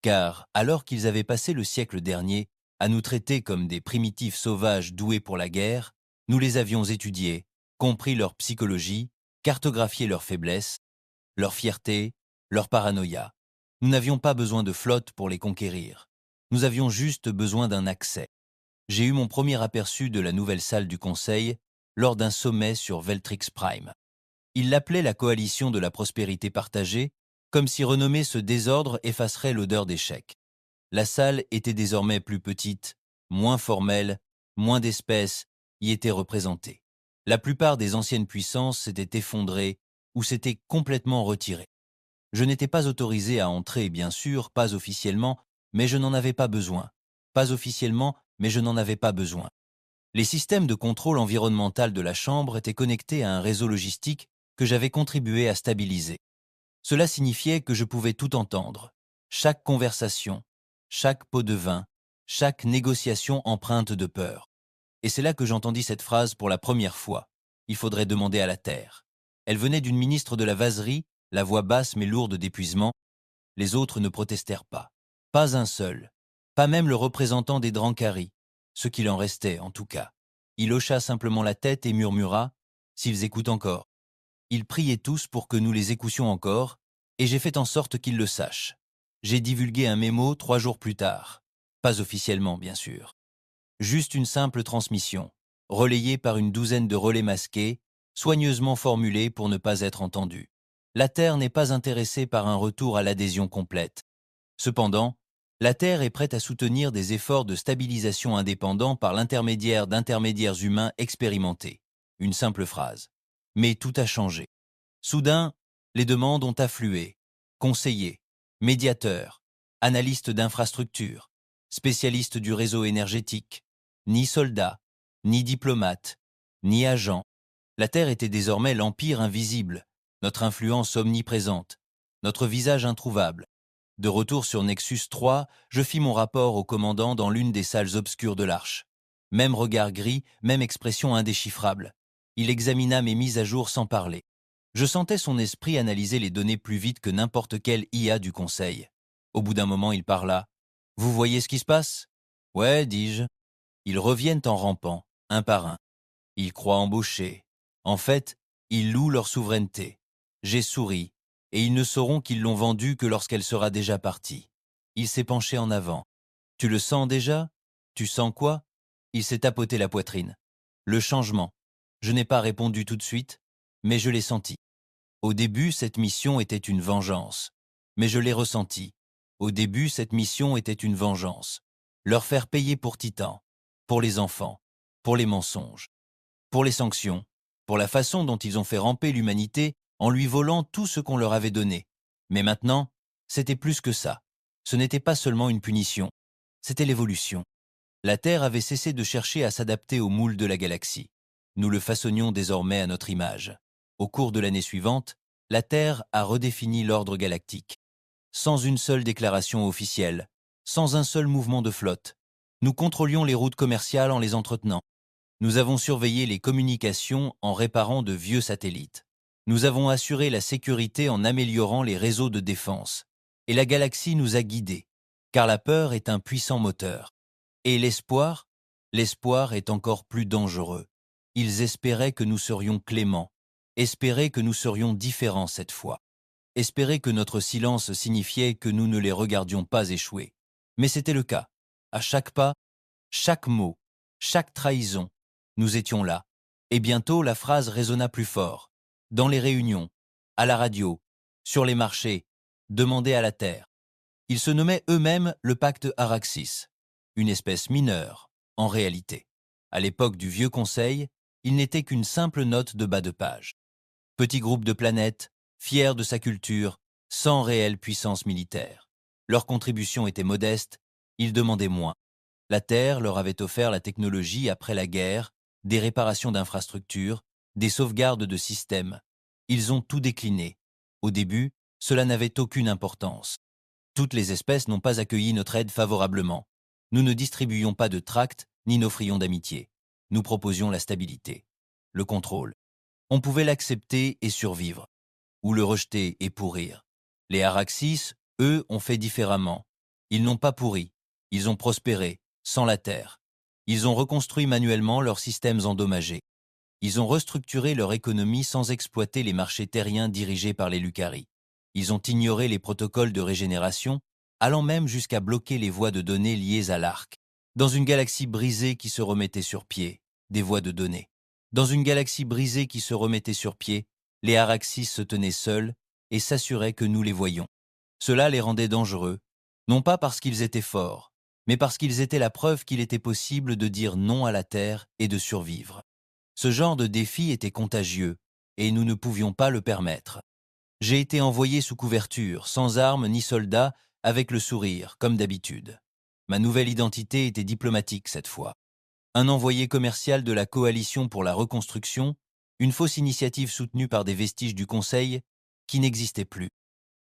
Car, alors qu'ils avaient passé le siècle dernier à nous traiter comme des primitifs sauvages doués pour la guerre, nous les avions étudiés, compris leur psychologie, cartographié leurs faiblesses, leur fierté, leur paranoïa. Nous n'avions pas besoin de flotte pour les conquérir. Nous avions juste besoin d'un accès. J'ai eu mon premier aperçu de la nouvelle salle du Conseil lors d'un sommet sur Veltrix Prime. Ils l'appelaient la coalition de la prospérité partagée, comme si renommer ce désordre effacerait l'odeur d'échec. La salle était désormais plus petite, moins formelle, moins d'espèces y étaient représentées. La plupart des anciennes puissances s'étaient effondrées ou s'étaient complètement retirées. Je n'étais pas autorisé à entrer, bien sûr, pas officiellement, mais je n'en avais pas besoin. Pas officiellement, mais je n'en avais pas besoin. Les systèmes de contrôle environnemental de la Chambre étaient connectés à un réseau logistique que j'avais contribué à stabiliser. Cela signifiait que je pouvais tout entendre. Chaque conversation, chaque pot de vin, chaque négociation empreinte de peur. Et c'est là que j'entendis cette phrase pour la première fois. Il faudrait demander à la terre. Elle venait d'une ministre de la Vaserie, la voix basse mais lourde d'épuisement. Les autres ne protestèrent pas. Pas un seul. Pas même le représentant des Drankari. Ce qu'il en restait, en tout cas. Il hocha simplement la tête et murmura « S'ils écoutent encore ». Ils priaient tous pour que nous les écoutions encore, et j'ai fait en sorte qu'ils le sachent. J'ai divulgué un mémo 3 jours plus tard. Pas officiellement, bien sûr. Juste une simple transmission, relayée par une douzaine de relais masqués, soigneusement formulés pour ne pas être entendus. La Terre n'est pas intéressée par un retour à l'adhésion complète. Cependant, la Terre est prête à soutenir des efforts de stabilisation indépendants par l'intermédiaire d'intermédiaires humains expérimentés. Une simple phrase. Mais tout a changé. Soudain, les demandes ont afflué. Conseillers, médiateurs, analystes d'infrastructures, spécialistes du réseau énergétique, ni soldats, ni diplomates, ni agents. La Terre était désormais l'empire invisible, notre influence omniprésente, notre visage introuvable. De retour sur Nexus 3, je fis mon rapport au commandant dans l'une des salles obscures de l'arche. Même regard gris, même expression indéchiffrable. Il examina mes mises à jour sans parler. Je sentais son esprit analyser les données plus vite que n'importe quel IA du Conseil. Au bout d'un moment, il parla. « Vous voyez ce qui se passe ?»« Ouais, dis-je. Ils reviennent en rampant, un par un. Ils croient embaucher. En fait, ils louent leur souveraineté. J'ai souri, et ils ne sauront qu'ils l'ont vendue que lorsqu'elle sera déjà partie. » Il s'est penché en avant. « Tu le sens déjà ? Tu sens quoi ?» Il s'est tapoté la poitrine. « Le changement. Je n'ai pas répondu tout de suite, mais je l'ai senti. Au début, cette mission était une vengeance. Mais je l'ai ressenti. Au début, cette mission était une vengeance. Leur faire payer pour Titan, pour les enfants, pour les mensonges, pour les sanctions, pour la façon dont ils ont fait ramper l'humanité en lui volant tout ce qu'on leur avait donné. Mais maintenant, c'était plus que ça. Ce n'était pas seulement une punition, c'était l'évolution. La Terre avait cessé de chercher à s'adapter au moule de la galaxie. Nous le façonnions désormais à notre image. Au cours de l'année suivante, la Terre a redéfini l'ordre galactique. Sans une seule déclaration officielle, sans un seul mouvement de flotte. Nous contrôlions les routes commerciales en les entretenant. Nous avons surveillé les communications en réparant de vieux satellites. Nous avons assuré la sécurité en améliorant les réseaux de défense. Et la galaxie nous a guidés, car la peur est un puissant moteur. Et l'espoir? L'espoir est encore plus dangereux. Ils espéraient que nous serions cléments, espéraient que nous serions différents cette fois, espéraient que notre silence signifiait que nous ne les regardions pas échouer. Mais c'était le cas. À chaque pas, chaque mot, chaque trahison, nous étions là. Et bientôt la phrase résonna plus fort. Dans les réunions, à la radio, sur les marchés, demandez à la Terre. Ils se nommaient eux-mêmes le pacte Araxis, une espèce mineure, en réalité. À l'époque du Vieux Conseil, il n'était qu'une simple note de bas de page. Petit groupe de planètes, fier de sa culture, sans réelle puissance militaire. Leur contribution était modeste, ils demandaient moins. La Terre leur avait offert la technologie après la guerre, des réparations d'infrastructures, des sauvegardes de systèmes. Ils ont tout décliné. Au début, cela n'avait aucune importance. Toutes les espèces n'ont pas accueilli notre aide favorablement. Nous ne distribuions pas de tracts ni n'offrions d'amitié. Nous proposions la stabilité, le contrôle. On pouvait l'accepter et survivre, ou le rejeter et pourrir. Les Araxis, eux, ont fait différemment. Ils n'ont pas pourri, ils ont prospéré, sans la Terre. Ils ont reconstruit manuellement leurs systèmes endommagés. Ils ont restructuré leur économie sans exploiter les marchés terriens dirigés par les Lucari. Ils ont ignoré les protocoles de régénération, allant même jusqu'à bloquer les voies de données liées à l'arc. Dans une galaxie brisée qui se remettait sur pied, des voies de données. Dans une galaxie brisée qui se remettait sur pied, les Araxis se tenaient seuls et s'assuraient que nous les voyions. Cela les rendait dangereux, non pas parce qu'ils étaient forts, mais parce qu'ils étaient la preuve qu'il était possible de dire non à la Terre et de survivre. Ce genre de défi était contagieux, et nous ne pouvions pas le permettre. J'ai été envoyé sous couverture, sans armes ni soldats, avec le sourire, comme d'habitude. Ma nouvelle identité était diplomatique cette fois. Un envoyé commercial de la Coalition pour la reconstruction, une fausse initiative soutenue par des vestiges du Conseil qui n'existaient plus.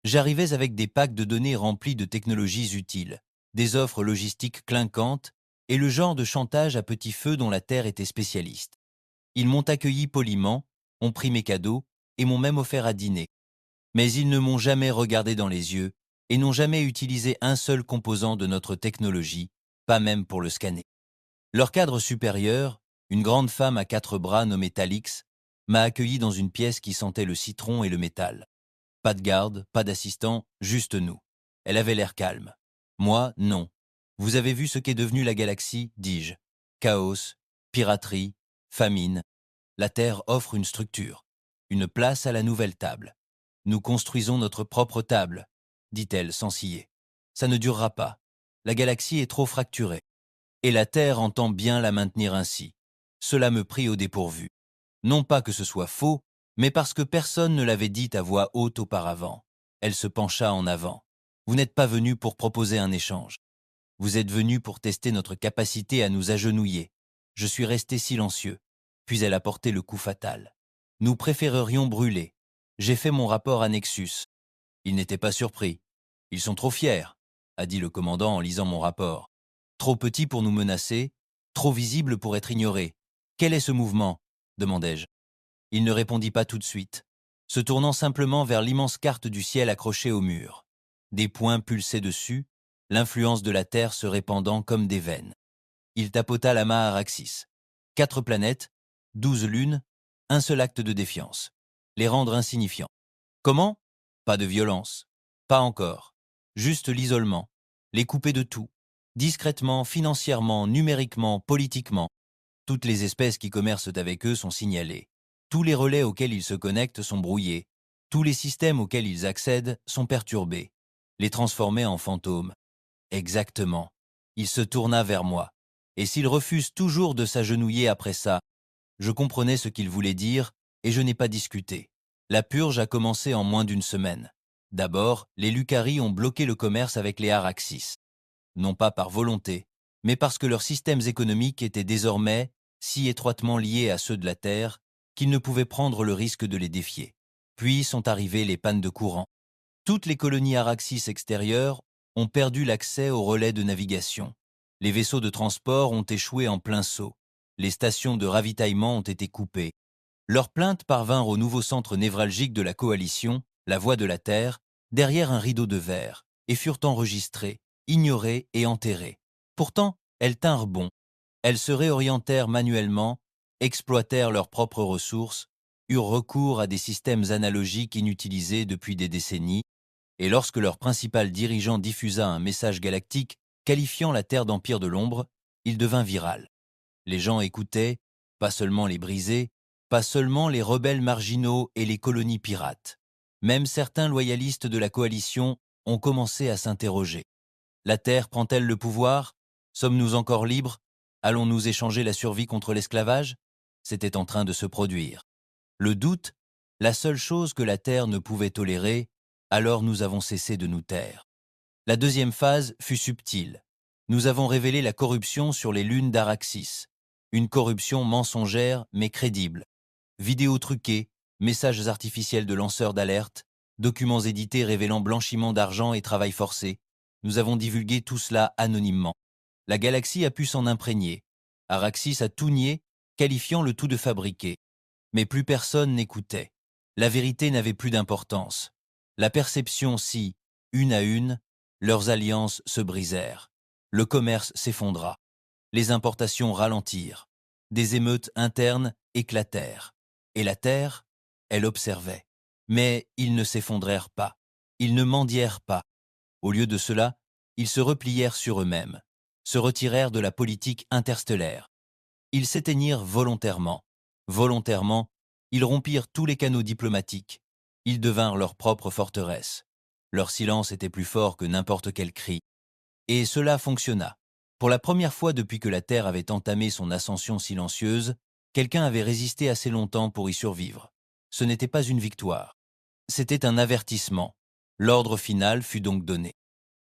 J'arrivais avec des packs de données remplis de technologies utiles, des offres logistiques clinquantes et le genre de chantage à petit feu dont la Terre était spécialiste. Ils m'ont accueilli poliment, ont pris mes cadeaux et m'ont même offert à dîner. Mais ils ne m'ont jamais regardé dans les yeux et n'ont jamais utilisé un seul composant de notre technologie, pas même pour le scanner. Leur cadre supérieur, une grande femme à 4 bras nommée Talix, m'a accueilli dans une pièce qui sentait le citron et le métal. Pas de garde, pas d'assistant, juste nous. Elle avait l'air calme. Moi, non. Vous avez vu ce qu'est devenue la galaxie, dis-je. Chaos, piraterie, famine. La Terre offre une structure, une place à la nouvelle table. Nous construisons notre propre table, dit-elle sans ciller. Ça ne durera pas. La galaxie est trop fracturée. Et la Terre entend bien la maintenir ainsi. Cela me prit au dépourvu. Non pas que ce soit faux, mais parce que personne ne l'avait dit à voix haute auparavant. Elle se pencha en avant. Vous n'êtes pas venu pour proposer un échange. Vous êtes venu pour tester notre capacité à nous agenouiller. Je suis resté silencieux. Puis elle a porté le coup fatal. Nous préférerions brûler. J'ai fait mon rapport à Nexus. Ils n'étaient pas surpris. Ils sont trop fiers, a dit le commandant en lisant mon rapport. Trop petit pour nous menacer, trop visible pour être ignoré. Quel est ce mouvement ? Demandai-je. Il ne répondit pas tout de suite, se tournant simplement vers l'immense carte du ciel accrochée au mur. Des points pulsaient dessus, l'influence de la Terre se répandant comme des veines. Il tapota la main à Araxis. 4 planètes, 12 lunes, un seul acte de défiance. Les rendre insignifiants. Comment ? Pas de violence. Pas encore. Juste l'isolement. Les couper de tout. Discrètement, financièrement, numériquement, politiquement. Toutes les espèces qui commercent avec eux sont signalées. Tous les relais auxquels ils se connectent sont brouillés. Tous les systèmes auxquels ils accèdent sont perturbés. Les transformer en fantômes. Exactement. Il se tourna vers moi. Et s'il refuse toujours de s'agenouiller après ça, je comprenais ce qu'il voulait dire et je n'ai pas discuté. La purge a commencé en moins d'une semaine. D'abord, les Lucari ont bloqué le commerce avec les Araxis. Non pas par volonté, mais parce que leurs systèmes économiques étaient désormais si étroitement liés à ceux de la Terre qu'ils ne pouvaient prendre le risque de les défier. Puis sont arrivées les pannes de courant. Toutes les colonies Araxis extérieures ont perdu l'accès aux relais de navigation. Les vaisseaux de transport ont échoué en plein saut. Les stations de ravitaillement ont été coupées. Leurs plaintes parvinrent au nouveau centre névralgique de la coalition, la Voix de la Terre, derrière un rideau de verre, et furent enregistrées, ignorées et enterrées. Pourtant, elles tinrent bon. Elles se réorientèrent manuellement, exploitèrent leurs propres ressources, eurent recours à des systèmes analogiques inutilisés depuis des décennies, et lorsque leur principal dirigeant diffusa un message galactique qualifiant la Terre d'empire de l'ombre, il devint viral. Les gens écoutaient, pas seulement les brisés, pas seulement les rebelles marginaux et les colonies pirates. Même certains loyalistes de la coalition ont commencé à s'interroger. La Terre prend-elle le pouvoir? Sommes-nous encore libres? Allons-nous échanger la survie contre l'esclavage? C'était en train de se produire. Le doute, la seule chose que la Terre ne pouvait tolérer, alors nous avons cessé de nous taire. La deuxième phase fut subtile. Nous avons révélé la corruption sur les lunes d'Araxis. Une corruption mensongère mais crédible. Vidéos truquées, messages artificiels de lanceurs d'alerte, documents édités révélant blanchiment d'argent et travail forcé. Nous avons divulgué tout cela anonymement. La galaxie a pu s'en imprégner. Araxis a tout nié, qualifiant le tout de fabriqué. Mais plus personne n'écoutait. La vérité n'avait plus d'importance. La perception si, une à une, leurs alliances se brisèrent. Le commerce s'effondra. Les importations ralentirent. Des émeutes internes éclatèrent. Et la Terre, elle observait. Mais ils ne s'effondrèrent pas. Ils ne mendièrent pas. Au lieu de cela, ils se replièrent sur eux-mêmes, se retirèrent de la politique interstellaire. Ils s'éteignirent volontairement. Volontairement, ils rompirent tous les canaux diplomatiques. Ils devinrent leur propre forteresse. Leur silence était plus fort que n'importe quel cri. Et cela fonctionna. Pour la première fois depuis que la Terre avait entamé son ascension silencieuse, quelqu'un avait résisté assez longtemps pour y survivre. Ce n'était pas une victoire. C'était un avertissement. L'ordre final fut donc donné.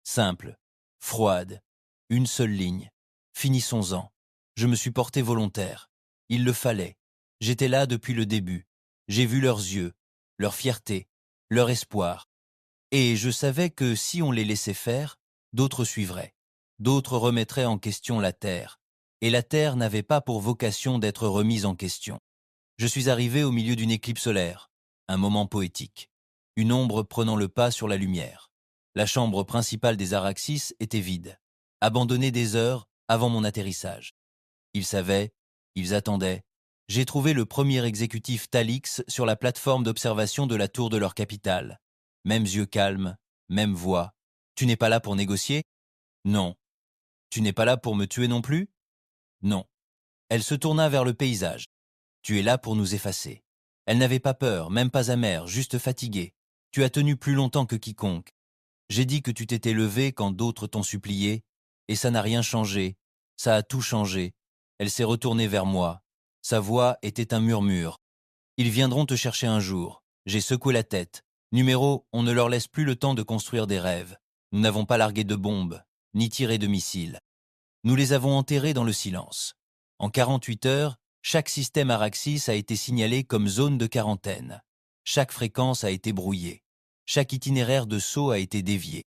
Simple, froide, une seule ligne. Finissons-en. Je me suis porté volontaire. Il le fallait. J'étais là depuis le début. J'ai vu leurs yeux, leur fierté, leur espoir. Et je savais que si on les laissait faire, d'autres suivraient. D'autres remettraient en question la Terre. Et la Terre n'avait pas pour vocation d'être remise en question. Je suis arrivé au milieu d'une éclipse solaire, un moment poétique. Une ombre prenant le pas sur la lumière. La chambre principale des Araxis était vide, abandonnée des heures avant mon atterrissage. Ils savaient, ils attendaient. J'ai trouvé le premier exécutif Talix sur la plateforme d'observation de la tour de leur capitale. Mêmes yeux calmes, même voix. Tu n'es pas là pour négocier? Non. Tu n'es pas là pour me tuer non plus? Non. Elle se tourna vers le paysage. Tu es là pour nous effacer. Elle n'avait pas peur, même pas amère, juste fatiguée. Tu as tenu plus longtemps que quiconque. J'ai dit que tu t'étais levé quand d'autres t'ont supplié, et ça n'a rien changé, ça a tout changé. Elle s'est retournée vers moi. Sa voix était un murmure. Ils viendront te chercher un jour. J'ai secoué la tête. Numéro, on ne leur laisse plus le temps de construire des rêves. Nous n'avons pas largué de bombes, ni tiré de missiles. Nous les avons enterrés dans le silence. En 48 heures, chaque système Araxis a été signalé comme zone de quarantaine. Chaque fréquence a été brouillée. Chaque itinéraire de saut a été dévié.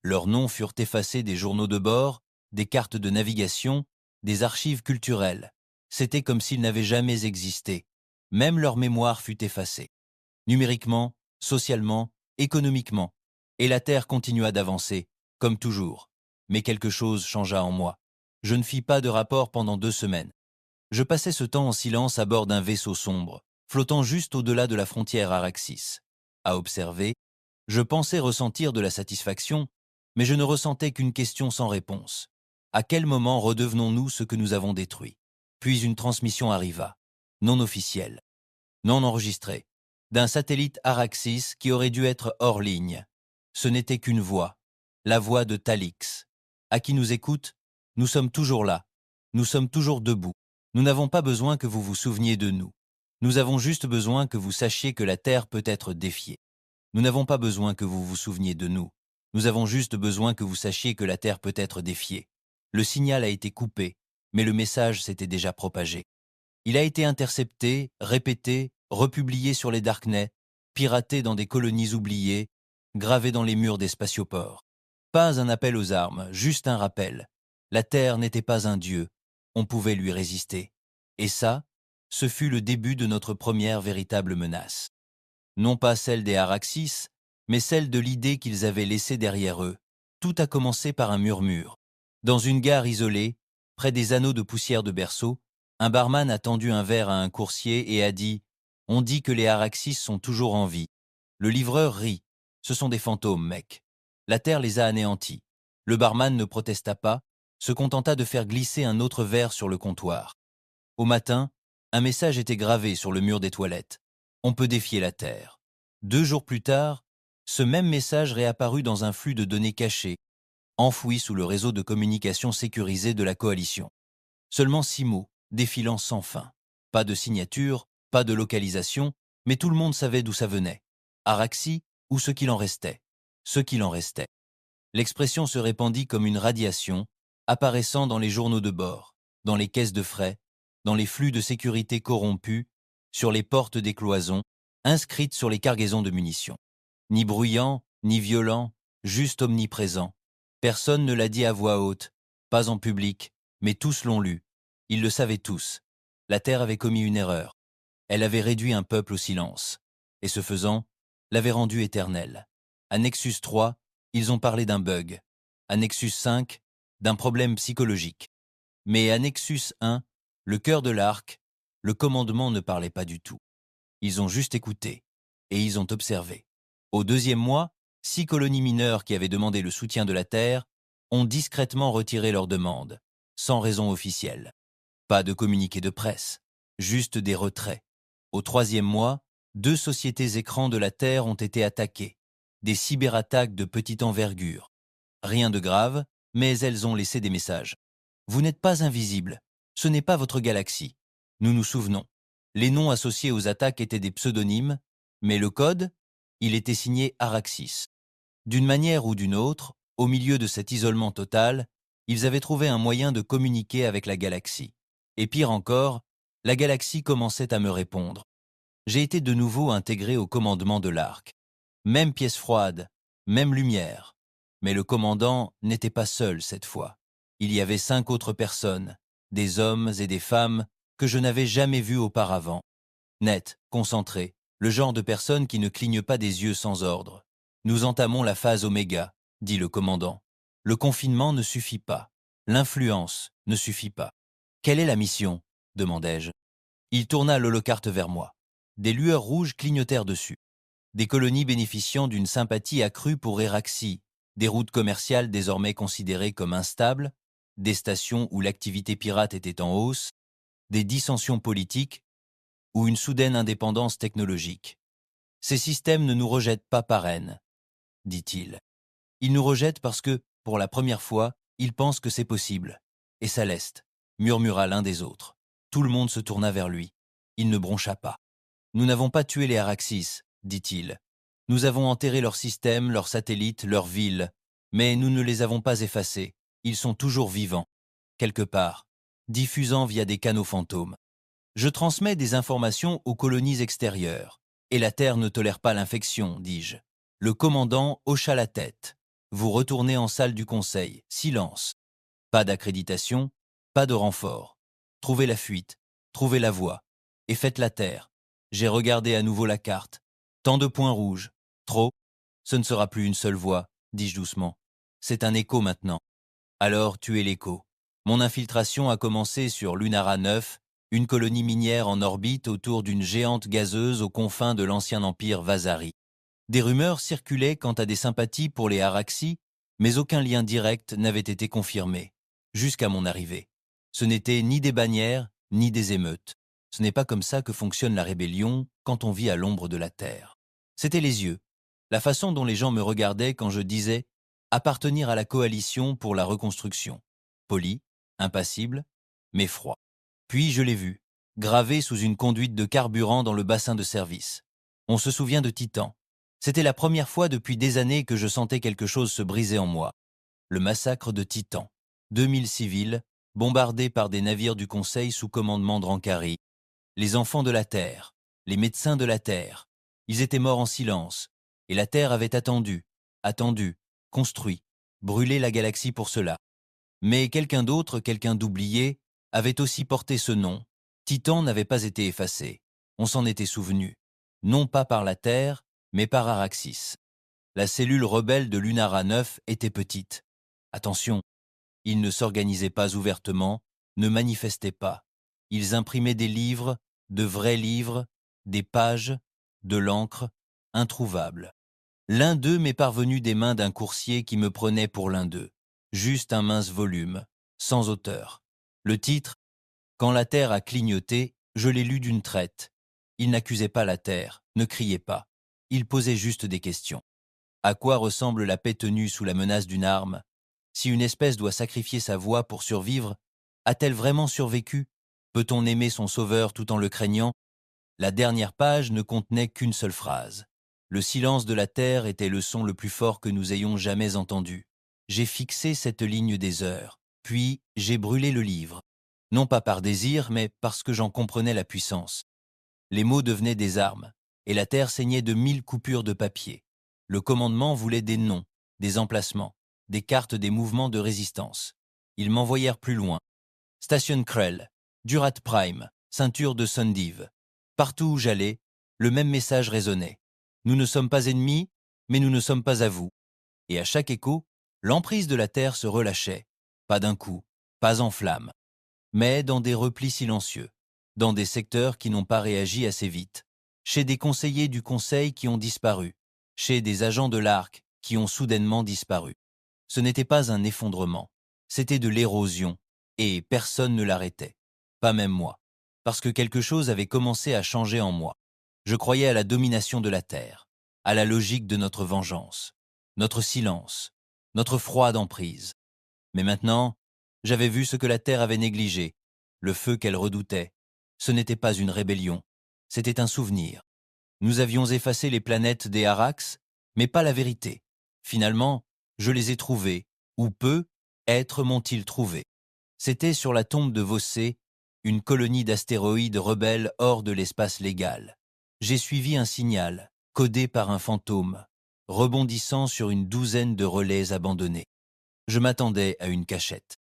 Leurs noms furent effacés des journaux de bord, des cartes de navigation, des archives culturelles. C'était comme s'ils n'avaient jamais existé. Même leur mémoire fut effacée. Numériquement, socialement, économiquement. Et la Terre continua d'avancer, comme toujours. Mais quelque chose changea en moi. Je ne fis pas de rapport pendant 2 semaines. Je passais ce temps en silence à bord d'un vaisseau sombre, flottant juste au-delà de la frontière Araxis. À observer, je pensais ressentir de la satisfaction, mais je ne ressentais qu'une question sans réponse. À quel moment redevenons-nous ce que nous avons détruit? Puis une transmission arriva, non officielle, non enregistrée, d'un satellite Araxis qui aurait dû être hors ligne. Ce n'était qu'une voix, la voix de Talix. À qui nous écoute? Nous sommes toujours là, nous sommes toujours debout. Nous n'avons pas besoin que vous vous souveniez de nous. Nous avons juste besoin que vous sachiez que la Terre peut être défiée. Nous n'avons pas besoin que vous vous souveniez de nous. Nous avons juste besoin que vous sachiez que la Terre peut être défiée. Le signal a été coupé, mais le message s'était déjà propagé. Il a été intercepté, répété, republié sur les darknets, piraté dans des colonies oubliées, gravé dans les murs des spatioports. Pas un appel aux armes, juste un rappel. La Terre n'était pas un dieu. On pouvait lui résister. Et ça, ce fut le début de notre première véritable menace. Non pas celle des Araxis, mais celle de l'idée qu'ils avaient laissée derrière eux. Tout a commencé par un murmure. Dans une gare isolée, près des anneaux de poussière de berceau, un barman a tendu un verre à un coursier et a dit « On dit que les Araxis sont toujours en vie ». Le livreur rit. « Ce sont des fantômes, mec. La Terre les a anéantis. » Le barman ne protesta pas, se contenta de faire glisser un autre verre sur le comptoir. Au matin, un message était gravé sur le mur des toilettes. On peut défier la Terre. 2 jours plus tard, ce même message réapparut dans un flux de données cachées, enfoui sous le réseau de communication sécurisé de la coalition. Seulement 6 mots, défilant sans fin. Pas de signature, pas de localisation, mais tout le monde savait d'où ça venait. Araxie ou ce qu'il en restait. Ce qu'il en restait. L'expression se répandit comme une radiation, apparaissant dans les journaux de bord, dans les caisses de frais, dans les flux de sécurité corrompus, sur les portes des cloisons, inscrites sur les cargaisons de munitions. Ni bruyant, ni violent, juste omniprésent. Personne ne l'a dit à voix haute, pas en public, mais tous l'ont lu. Ils le savaient tous. La Terre avait commis une erreur. Elle avait réduit un peuple au silence. Et ce faisant, l'avait rendu éternel. À Nexus 3, ils ont parlé d'un bug. À Nexus 5, d'un problème psychologique. Mais à Nexus 1, le cœur de l'arc, le commandement ne parlait pas du tout. Ils ont juste écouté. Et ils ont observé. Au 2e mois, 6 colonies mineures qui avaient demandé le soutien de la Terre ont discrètement retiré leur demande, sans raison officielle. Pas de communiqué de presse, juste des retraits. Au 3e mois, 2 sociétés écrans de la Terre ont été attaquées. Des cyberattaques de petite envergure. Rien de grave, mais elles ont laissé des messages. Vous n'êtes pas invisible. Ce n'est pas votre galaxie. Nous nous souvenons. Les noms associés aux attaques étaient des pseudonymes, mais le code, il était signé Araxis. D'une manière ou d'une autre, au milieu de cet isolement total, ils avaient trouvé un moyen de communiquer avec la galaxie. Et pire encore, la galaxie commençait à me répondre. J'ai été de nouveau intégré au commandement de l'arc. Même pièce froide, même lumière. Mais le commandant n'était pas seul cette fois. Il y avait 5 autres personnes, des hommes et des femmes que je n'avais jamais vus auparavant. Net, concentrés, le genre de personnes qui ne clignent pas des yeux sans ordre. Nous entamons la phase oméga, dit le commandant. Le confinement ne suffit pas. L'influence ne suffit pas. Quelle est la mission ? Demandai-je. Il tourna l'holocarte vers moi. Des lueurs rouges clignotèrent dessus. Des colonies bénéficiant d'une sympathie accrue pour Eraxi, des routes commerciales désormais considérées comme instables, des stations où l'activité pirate était en hausse, des dissensions politiques ou une soudaine indépendance technologique. Ces systèmes ne nous rejettent pas par haine, dit-il. Ils nous rejettent parce que, pour la première fois, ils pensent que c'est possible. Et ça l'est, murmura l'un des autres. Tout le monde se tourna vers lui. Il ne broncha pas. Nous n'avons pas tué les Araxis, dit-il. Nous avons enterré leurs systèmes, leurs satellites, leurs villes, mais nous ne les avons pas effacés. Ils sont toujours vivants, quelque part, diffusant via des canaux fantômes. Je transmets des informations aux colonies extérieures, et la Terre ne tolère pas l'infection, dis-je. Le commandant hocha la tête. Vous retournez en salle du conseil. Silence. Pas d'accréditation, pas de renfort. Trouvez la fuite, trouvez la voie, et faites la Terre. J'ai regardé à nouveau la carte. Tant de points rouges. Trop. Ce ne sera plus une seule voie, dis-je doucement. C'est un écho maintenant. Alors tuez l'écho. Mon infiltration a commencé sur Lunara 9, une colonie minière en orbite autour d'une géante gazeuse aux confins de l'ancien empire Vasari. Des rumeurs circulaient quant à des sympathies pour les Araxis, mais aucun lien direct n'avait été confirmé, jusqu'à mon arrivée. Ce n'était ni des bannières, ni des émeutes. Ce n'est pas comme ça que fonctionne la rébellion quand on vit à l'ombre de la terre. C'était les yeux, la façon dont les gens me regardaient quand je disais appartenir à la coalition pour la reconstruction. Poli, impassible, mais froid. Puis je l'ai vu, gravé sous une conduite de carburant dans le bassin de service. On se souvient de Titan. C'était la première fois depuis des années que je sentais quelque chose se briser en moi. Le massacre de Titan. 2000 civils, bombardés par des navires du Conseil sous commandement de Rancari. Les enfants de la Terre, les médecins de la Terre. Ils étaient morts en silence, et la Terre avait attendu, construit, brûlé la galaxie pour cela. Mais quelqu'un d'autre, quelqu'un d'oublié, avait aussi porté ce nom, Titan n'avait pas été effacé. On s'en était souvenu. Non pas par la Terre, mais par Araxis. La cellule rebelle de Lunara 9 était petite. Attention, ils ne s'organisaient pas ouvertement, ne manifestaient pas. Ils imprimaient des livres, de vrais livres, des pages, de l'encre, introuvables. L'un d'eux m'est parvenu des mains d'un coursier qui me prenait pour l'un d'eux. Juste un mince volume, sans auteur. Le titre, Quand la terre a clignoté, je l'ai lu d'une traite. Il n'accusait pas la terre, ne criait pas. Il posait juste des questions. À quoi ressemble la paix tenue sous la menace d'une arme? Si une espèce doit sacrifier sa voix pour survivre, a-t-elle vraiment survécu? Peut-on aimer son sauveur tout en le craignant? La dernière page ne contenait qu'une seule phrase. Le silence de la terre était le son le plus fort que nous ayons jamais entendu. J'ai fixé cette ligne des heures, puis j'ai brûlé le livre. Non pas par désir, mais parce que j'en comprenais la puissance. Les mots devenaient des armes, et la terre saignait de 1000 coupures de papier. Le commandement voulait des noms, des emplacements, des cartes des mouvements de résistance. Ils m'envoyèrent plus loin. Station Krell, Durat Prime, ceinture de Sundiv. Partout où j'allais, le même message résonnait. Nous ne sommes pas ennemis, mais nous ne sommes pas à vous. Et à chaque écho, l'emprise de la terre se relâchait. Pas d'un coup, pas en flammes, mais dans des replis silencieux, dans des secteurs qui n'ont pas réagi assez vite, chez des conseillers du Conseil qui ont disparu, chez des agents de l'Arc qui ont soudainement disparu. Ce n'était pas un effondrement, c'était de l'érosion, et personne ne l'arrêtait, pas même moi, parce que quelque chose avait commencé à changer en moi. Je croyais à la domination de la Terre, à la logique de notre vengeance, notre silence, notre froide emprise. Mais maintenant, j'avais vu ce que la Terre avait négligé, le feu qu'elle redoutait. Ce n'était pas une rébellion, c'était un souvenir. Nous avions effacé les planètes des Arax, mais pas la vérité. Finalement, je les ai trouvées, ou peu, êtres m'ont-ils trouvé. C'était sur la tombe de Vossé, une colonie d'astéroïdes rebelles hors de l'espace légal. J'ai suivi un signal, codé par un fantôme, rebondissant sur une douzaine de relais abandonnés. Je m'attendais à une cachette.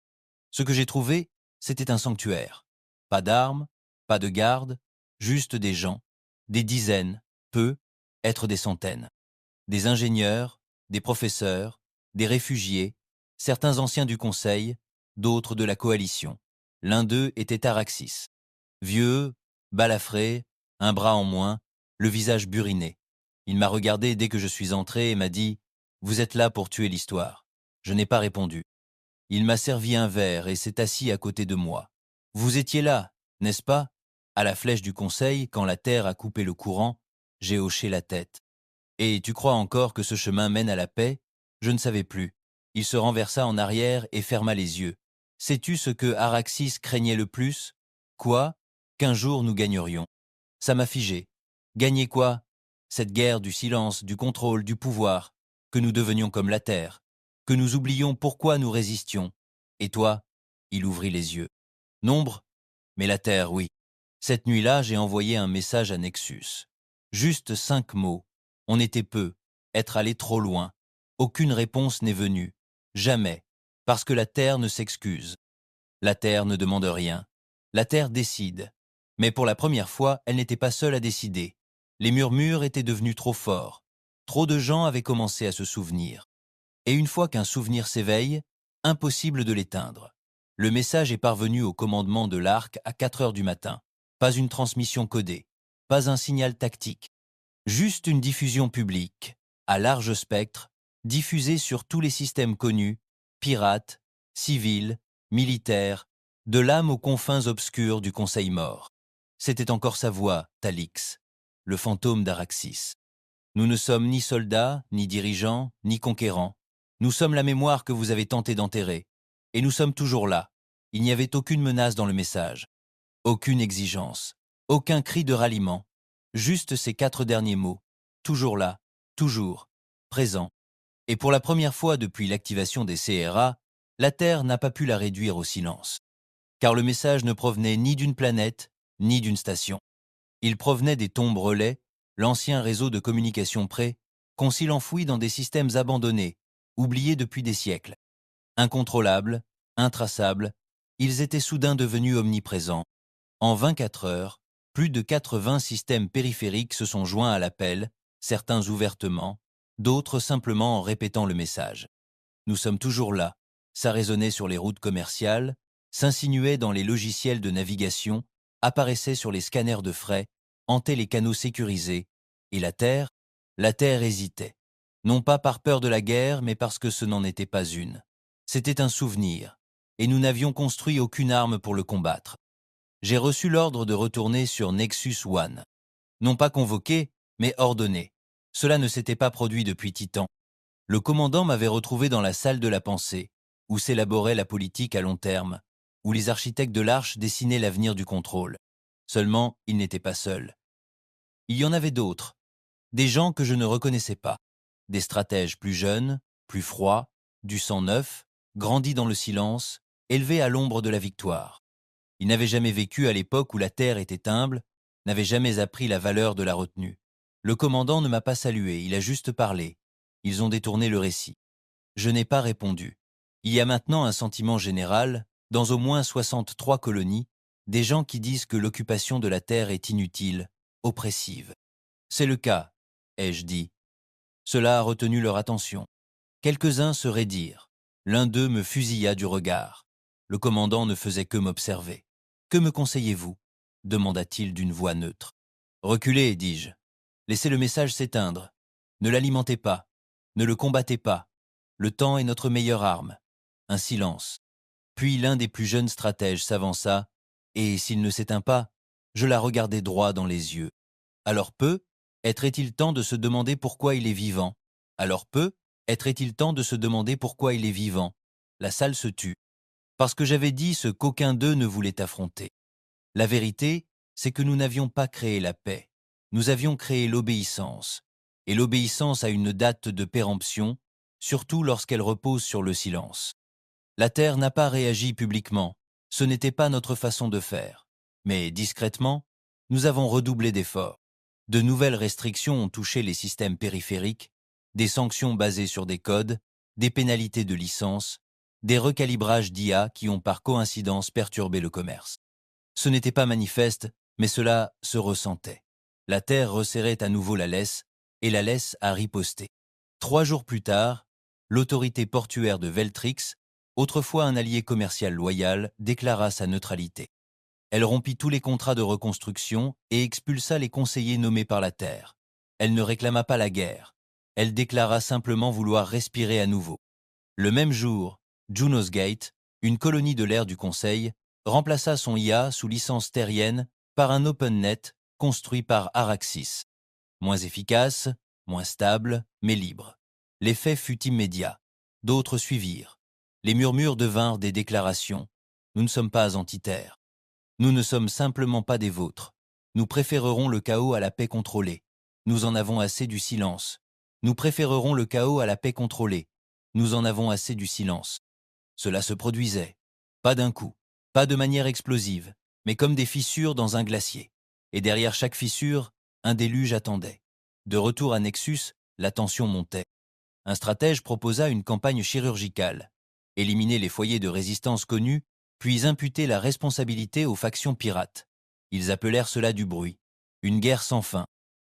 Ce que j'ai trouvé, c'était un sanctuaire. Pas d'armes, pas de gardes, juste des gens, des dizaines, peu, être des centaines. Des ingénieurs, des professeurs, des réfugiés, certains anciens du Conseil, d'autres de la coalition. L'un d'eux était Araxis. Vieux, balafré, un bras en moins, le visage buriné. Il m'a regardé dès que je suis entré et m'a dit « Vous êtes là pour tuer l'histoire ». Je n'ai pas répondu. Il m'a servi un verre et s'est assis à côté de moi. Vous étiez là, n'est-ce pas? À la flèche du Conseil, quand la Terre a coupé le courant, j'ai hoché la tête. Et tu crois encore que ce chemin mène à la paix? Je ne savais plus. Il se renversa en arrière et ferma les yeux. Sais-tu ce que Araxis craignait le plus? Quoi? Qu'un jour nous gagnerions. Ça m'a figé. Gagner quoi? Cette guerre du silence, du contrôle, du pouvoir, que nous devenions comme la Terre, que nous oublions pourquoi nous résistions. Et toi? Il ouvrit les yeux. Nombre? Mais la Terre, oui. Cette nuit-là, j'ai envoyé un message à Nexus. Juste 5 mots. On était peu, être allé trop loin. Aucune réponse n'est venue. Jamais. Parce que la Terre ne s'excuse. La Terre ne demande rien. La Terre décide. Mais pour la première fois, elle n'était pas seule à décider. Les murmures étaient devenus trop forts. Trop de gens avaient commencé à se souvenir. Et une fois qu'un souvenir s'éveille, impossible de l'éteindre. Le message est parvenu au commandement de l'Arc à 4 heures du matin. Pas une transmission codée. Pas un signal tactique. Juste une diffusion publique, à large spectre, diffusée sur tous les systèmes connus, pirates, civils, militaires, de l'âme aux confins obscurs du Conseil mort. C'était encore sa voix, Talix, le fantôme d'Araxis. Nous ne sommes ni soldats, ni dirigeants, ni conquérants. Nous sommes la mémoire que vous avez tenté d'enterrer. Et nous sommes toujours là. Il n'y avait aucune menace dans le message. Aucune exigence. Aucun cri de ralliement. Juste ces 4 derniers mots. Toujours là. Toujours. Présent. Et pour la première fois depuis l'activation des CRA, la Terre n'a pas pu la réduire au silence. Car le message ne provenait ni d'une planète, ni d'une station. Il provenait des tombes relais, l'ancien réseau de communication près, concile enfoui dans des systèmes abandonnés, oubliés depuis des siècles. Incontrôlables, intraçables, ils étaient soudain devenus omniprésents, En 24 heures, plus de 80 systèmes périphériques se sont joints à l'appel, certains ouvertement, d'autres simplement en répétant le message. Nous sommes toujours là. Ça résonnait sur les routes commerciales, s'insinuait dans les logiciels de navigation, apparaissait sur les scanners de frais, hantait les canaux sécurisés. Et la Terre hésitait. Non pas par peur de la guerre, mais parce que ce n'en était pas une. C'était un souvenir, et nous n'avions construit aucune arme pour le combattre. J'ai reçu l'ordre de retourner sur Nexus One. Non pas convoqué, mais ordonné. Cela ne s'était pas produit depuis Titan. Le commandant m'avait retrouvé dans la salle de la pensée, où s'élaborait la politique à long terme, où les architectes de l'Arche dessinaient l'avenir du contrôle. Seulement, il n'était pas seul. Il y en avait d'autres, des gens que je ne reconnaissais pas, des stratèges plus jeunes, plus froids, du sang neuf, grandis dans le silence, élevés à l'ombre de la victoire. Ils n'avaient jamais vécu à l'époque où la terre était humble, n'avaient jamais appris la valeur de la retenue. Le commandant ne m'a pas salué, il a juste parlé. Ils ont détourné le récit. Je n'ai pas répondu. Il y a maintenant un sentiment général, dans au moins 63 colonies, des gens qui disent que l'occupation de la terre est inutile, oppressive. C'est le cas, ai-je dit. Cela a retenu leur attention. Quelques-uns se raidirent. L'un d'eux me fusilla du regard. Le commandant ne faisait que m'observer. « Que me conseillez-vous » demanda-t-il d'une voix neutre. « Reculez, dis-je. Laissez le message s'éteindre. Ne l'alimentez pas. Ne le combattez pas. Le temps est notre meilleure arme. » Un silence. Puis l'un des plus jeunes stratèges s'avança, et s'il ne s'éteint pas, je la regardai droit dans les yeux. Alors être-il temps de se demander pourquoi il est vivant? Alors être-il temps de se demander pourquoi il est vivant? La salle se tut. Parce que j'avais dit ce qu'aucun d'eux ne voulait affronter. La vérité, c'est que nous n'avions pas créé la paix. Nous avions créé l'obéissance. Et l'obéissance a une date de péremption, surtout lorsqu'elle repose sur le silence. La Terre n'a pas réagi publiquement. Ce n'était pas notre façon de faire. Mais discrètement, nous avons redoublé d'efforts. De nouvelles restrictions ont touché les systèmes périphériques, des sanctions basées sur des codes, des pénalités de licence, des recalibrages d'IA qui ont par coïncidence perturbé le commerce. Ce n'était pas manifeste, mais cela se ressentait. La Terre resserrait à nouveau la laisse, et la laisse a riposté. 3 jours plus tard, l'autorité portuaire de Veltrix, autrefois un allié commercial loyal, déclara sa neutralité. Elle rompit tous les contrats de reconstruction et expulsa les conseillers nommés par la Terre. Elle ne réclama pas la guerre. Elle déclara simplement vouloir respirer à nouveau. Le même jour, Junos Gate, une colonie de l'ère du Conseil, remplaça son IA sous licence terrienne par un OpenNet construit par Araxis. Moins efficace, moins stable, mais libre. L'effet fut immédiat. D'autres suivirent. Les murmures devinrent des déclarations. Nous ne sommes pas anti-terre. Nous ne sommes simplement pas des vôtres. Nous préférerons le chaos à la paix contrôlée. Nous en avons assez du silence. Nous préférerons le chaos à la paix contrôlée. Nous en avons assez du silence. Cela se produisait. Pas d'un coup, pas de manière explosive, mais comme des fissures dans un glacier. Et derrière chaque fissure, un déluge attendait. De retour à Nexus, la tension montait. Un stratège proposa une campagne chirurgicale. Éliminer les foyers de résistance connus, puis imputer la responsabilité aux factions pirates. Ils appelèrent cela du bruit. Une guerre sans fin.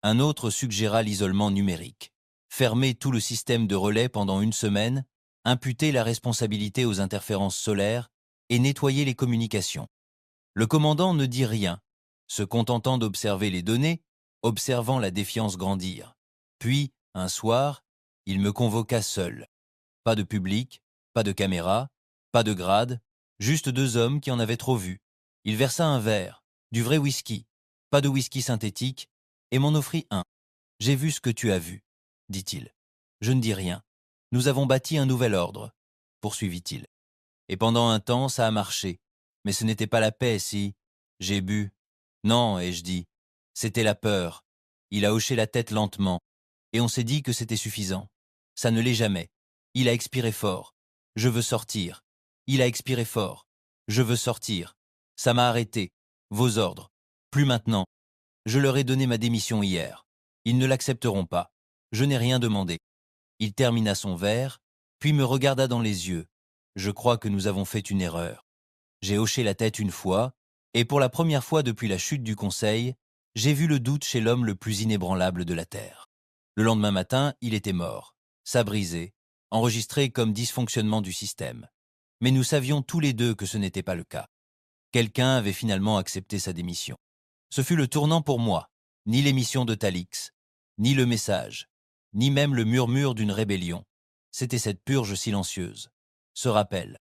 Un autre suggéra l'isolement numérique. Fermer tout le système de relais pendant 1 semaine, imputer la responsabilité aux interférences solaires et nettoyer les communications. Le commandant ne dit rien, se contentant d'observer les données, observant la défiance grandir. Puis, un soir, il me convoqua seul. Pas de public, pas de caméra, pas de grade, juste 2 hommes qui en avaient trop vu. Il versa un verre, du vrai whisky, pas de whisky synthétique, et m'en offrit un. « J'ai vu ce que tu as vu », dit-il. Je ne dis rien. Nous avons bâti un nouvel ordre, poursuivit-il. Et pendant un temps, ça a marché. Mais ce n'était pas la paix si... J'ai bu. Non, ai-je dit. C'était la peur. Il a hoché la tête lentement. Et on s'est dit que c'était suffisant. Ça ne l'est jamais. Il a expiré fort. Je veux sortir. Il a expiré fort. Je veux sortir. Ça m'a arrêté. Vos ordres. Plus maintenant. Je leur ai donné ma démission hier. Ils ne l'accepteront pas. Je n'ai rien demandé. Il termina son verre, puis me regarda dans les yeux. Je crois que nous avons fait une erreur. J'ai hoché la tête une fois, Et pour la première fois depuis la chute du Conseil, j'ai vu le doute chez l'homme le plus inébranlable de la Terre. Le lendemain matin, il était mort, sabrisé, enregistré comme dysfonctionnement du système. Mais nous savions tous les deux que ce n'était pas le cas. Quelqu'un avait finalement accepté sa démission. Ce fut le tournant pour moi. Ni l'émission de Talix, ni le message, ni même le murmure d'une rébellion. C'était cette purge silencieuse. Ce rappel.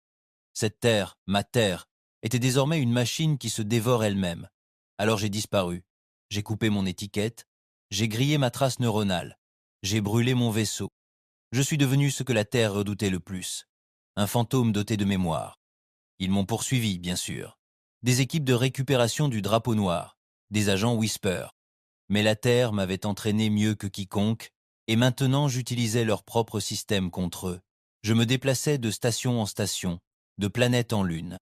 Cette terre, ma terre, était désormais une machine qui se dévore elle-même. Alors j'ai disparu. J'ai coupé mon étiquette. J'ai grillé ma trace neuronale. J'ai brûlé mon vaisseau. Je suis devenu ce que la Terre redoutait le plus. Un fantôme doté de mémoire. Ils m'ont poursuivi, bien sûr. Des équipes de récupération du drapeau noir. Des agents Whisper. Mais la Terre m'avait entraîné mieux que quiconque, et maintenant j'utilisais leur propre système contre eux. Je me déplaçais de station en station, de planète en lune.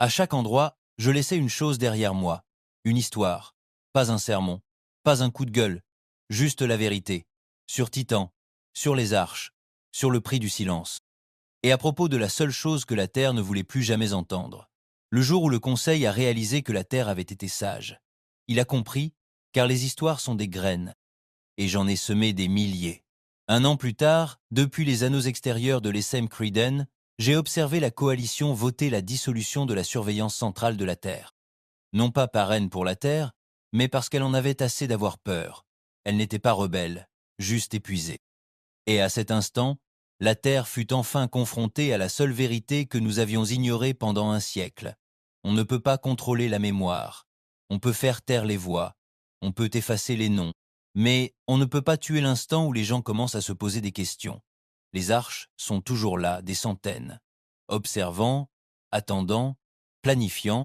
À chaque endroit, je laissais une chose derrière moi, une histoire, pas un sermon, pas un coup de gueule, juste la vérité, sur Titan, sur les arches, sur le prix du silence. Et à propos de la seule chose que la Terre ne voulait plus jamais entendre, le jour où le Conseil a réalisé que la Terre avait été sage, il a compris, car les histoires sont des graines, et j'en ai semé des milliers. Un an plus tard, depuis les anneaux extérieurs de l'Essem Creden, j'ai observé la coalition voter la dissolution de la surveillance centrale de la Terre. Non pas par haine pour la Terre, mais parce qu'elle en avait assez d'avoir peur. Elle n'était pas rebelle, juste épuisée. Et à cet instant, la Terre fut enfin confrontée à la seule vérité que nous avions ignorée pendant un siècle. On ne peut pas contrôler la mémoire. On peut faire taire les voix. On peut effacer les noms. Mais on ne peut pas tuer l'instant où les gens commencent à se poser des questions. Les arches sont toujours là, des centaines, observant, attendant, planifiant,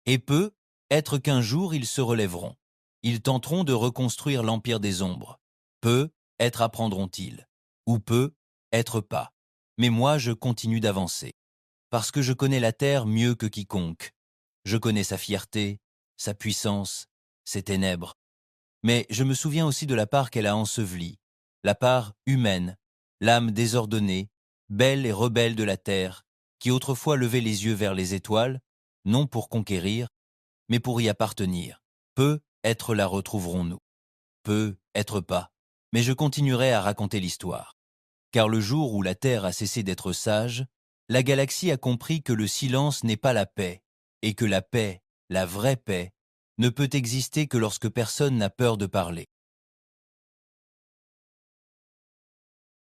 et peu, être qu'un jour ils se relèveront. Ils tenteront de reconstruire l'empire des ombres. Peu, être apprendront-ils. Ou peu, être pas. Mais moi, je continue d'avancer. Parce que je connais la Terre mieux que quiconque. Je connais sa fierté, sa puissance, ses ténèbres. Mais je me souviens aussi de la part qu'elle a ensevelie, la part humaine, l'âme désordonnée, belle et rebelle de la terre, qui autrefois levait les yeux vers les étoiles, non pour conquérir, mais pour y appartenir. Peu être la retrouverons-nous, peu être pas, mais je continuerai à raconter l'histoire. Car le jour où la Terre a cessé d'être sage, la galaxie a compris que le silence n'est pas la paix, et que la paix, la vraie paix, ne peut exister que lorsque personne n'a peur de parler.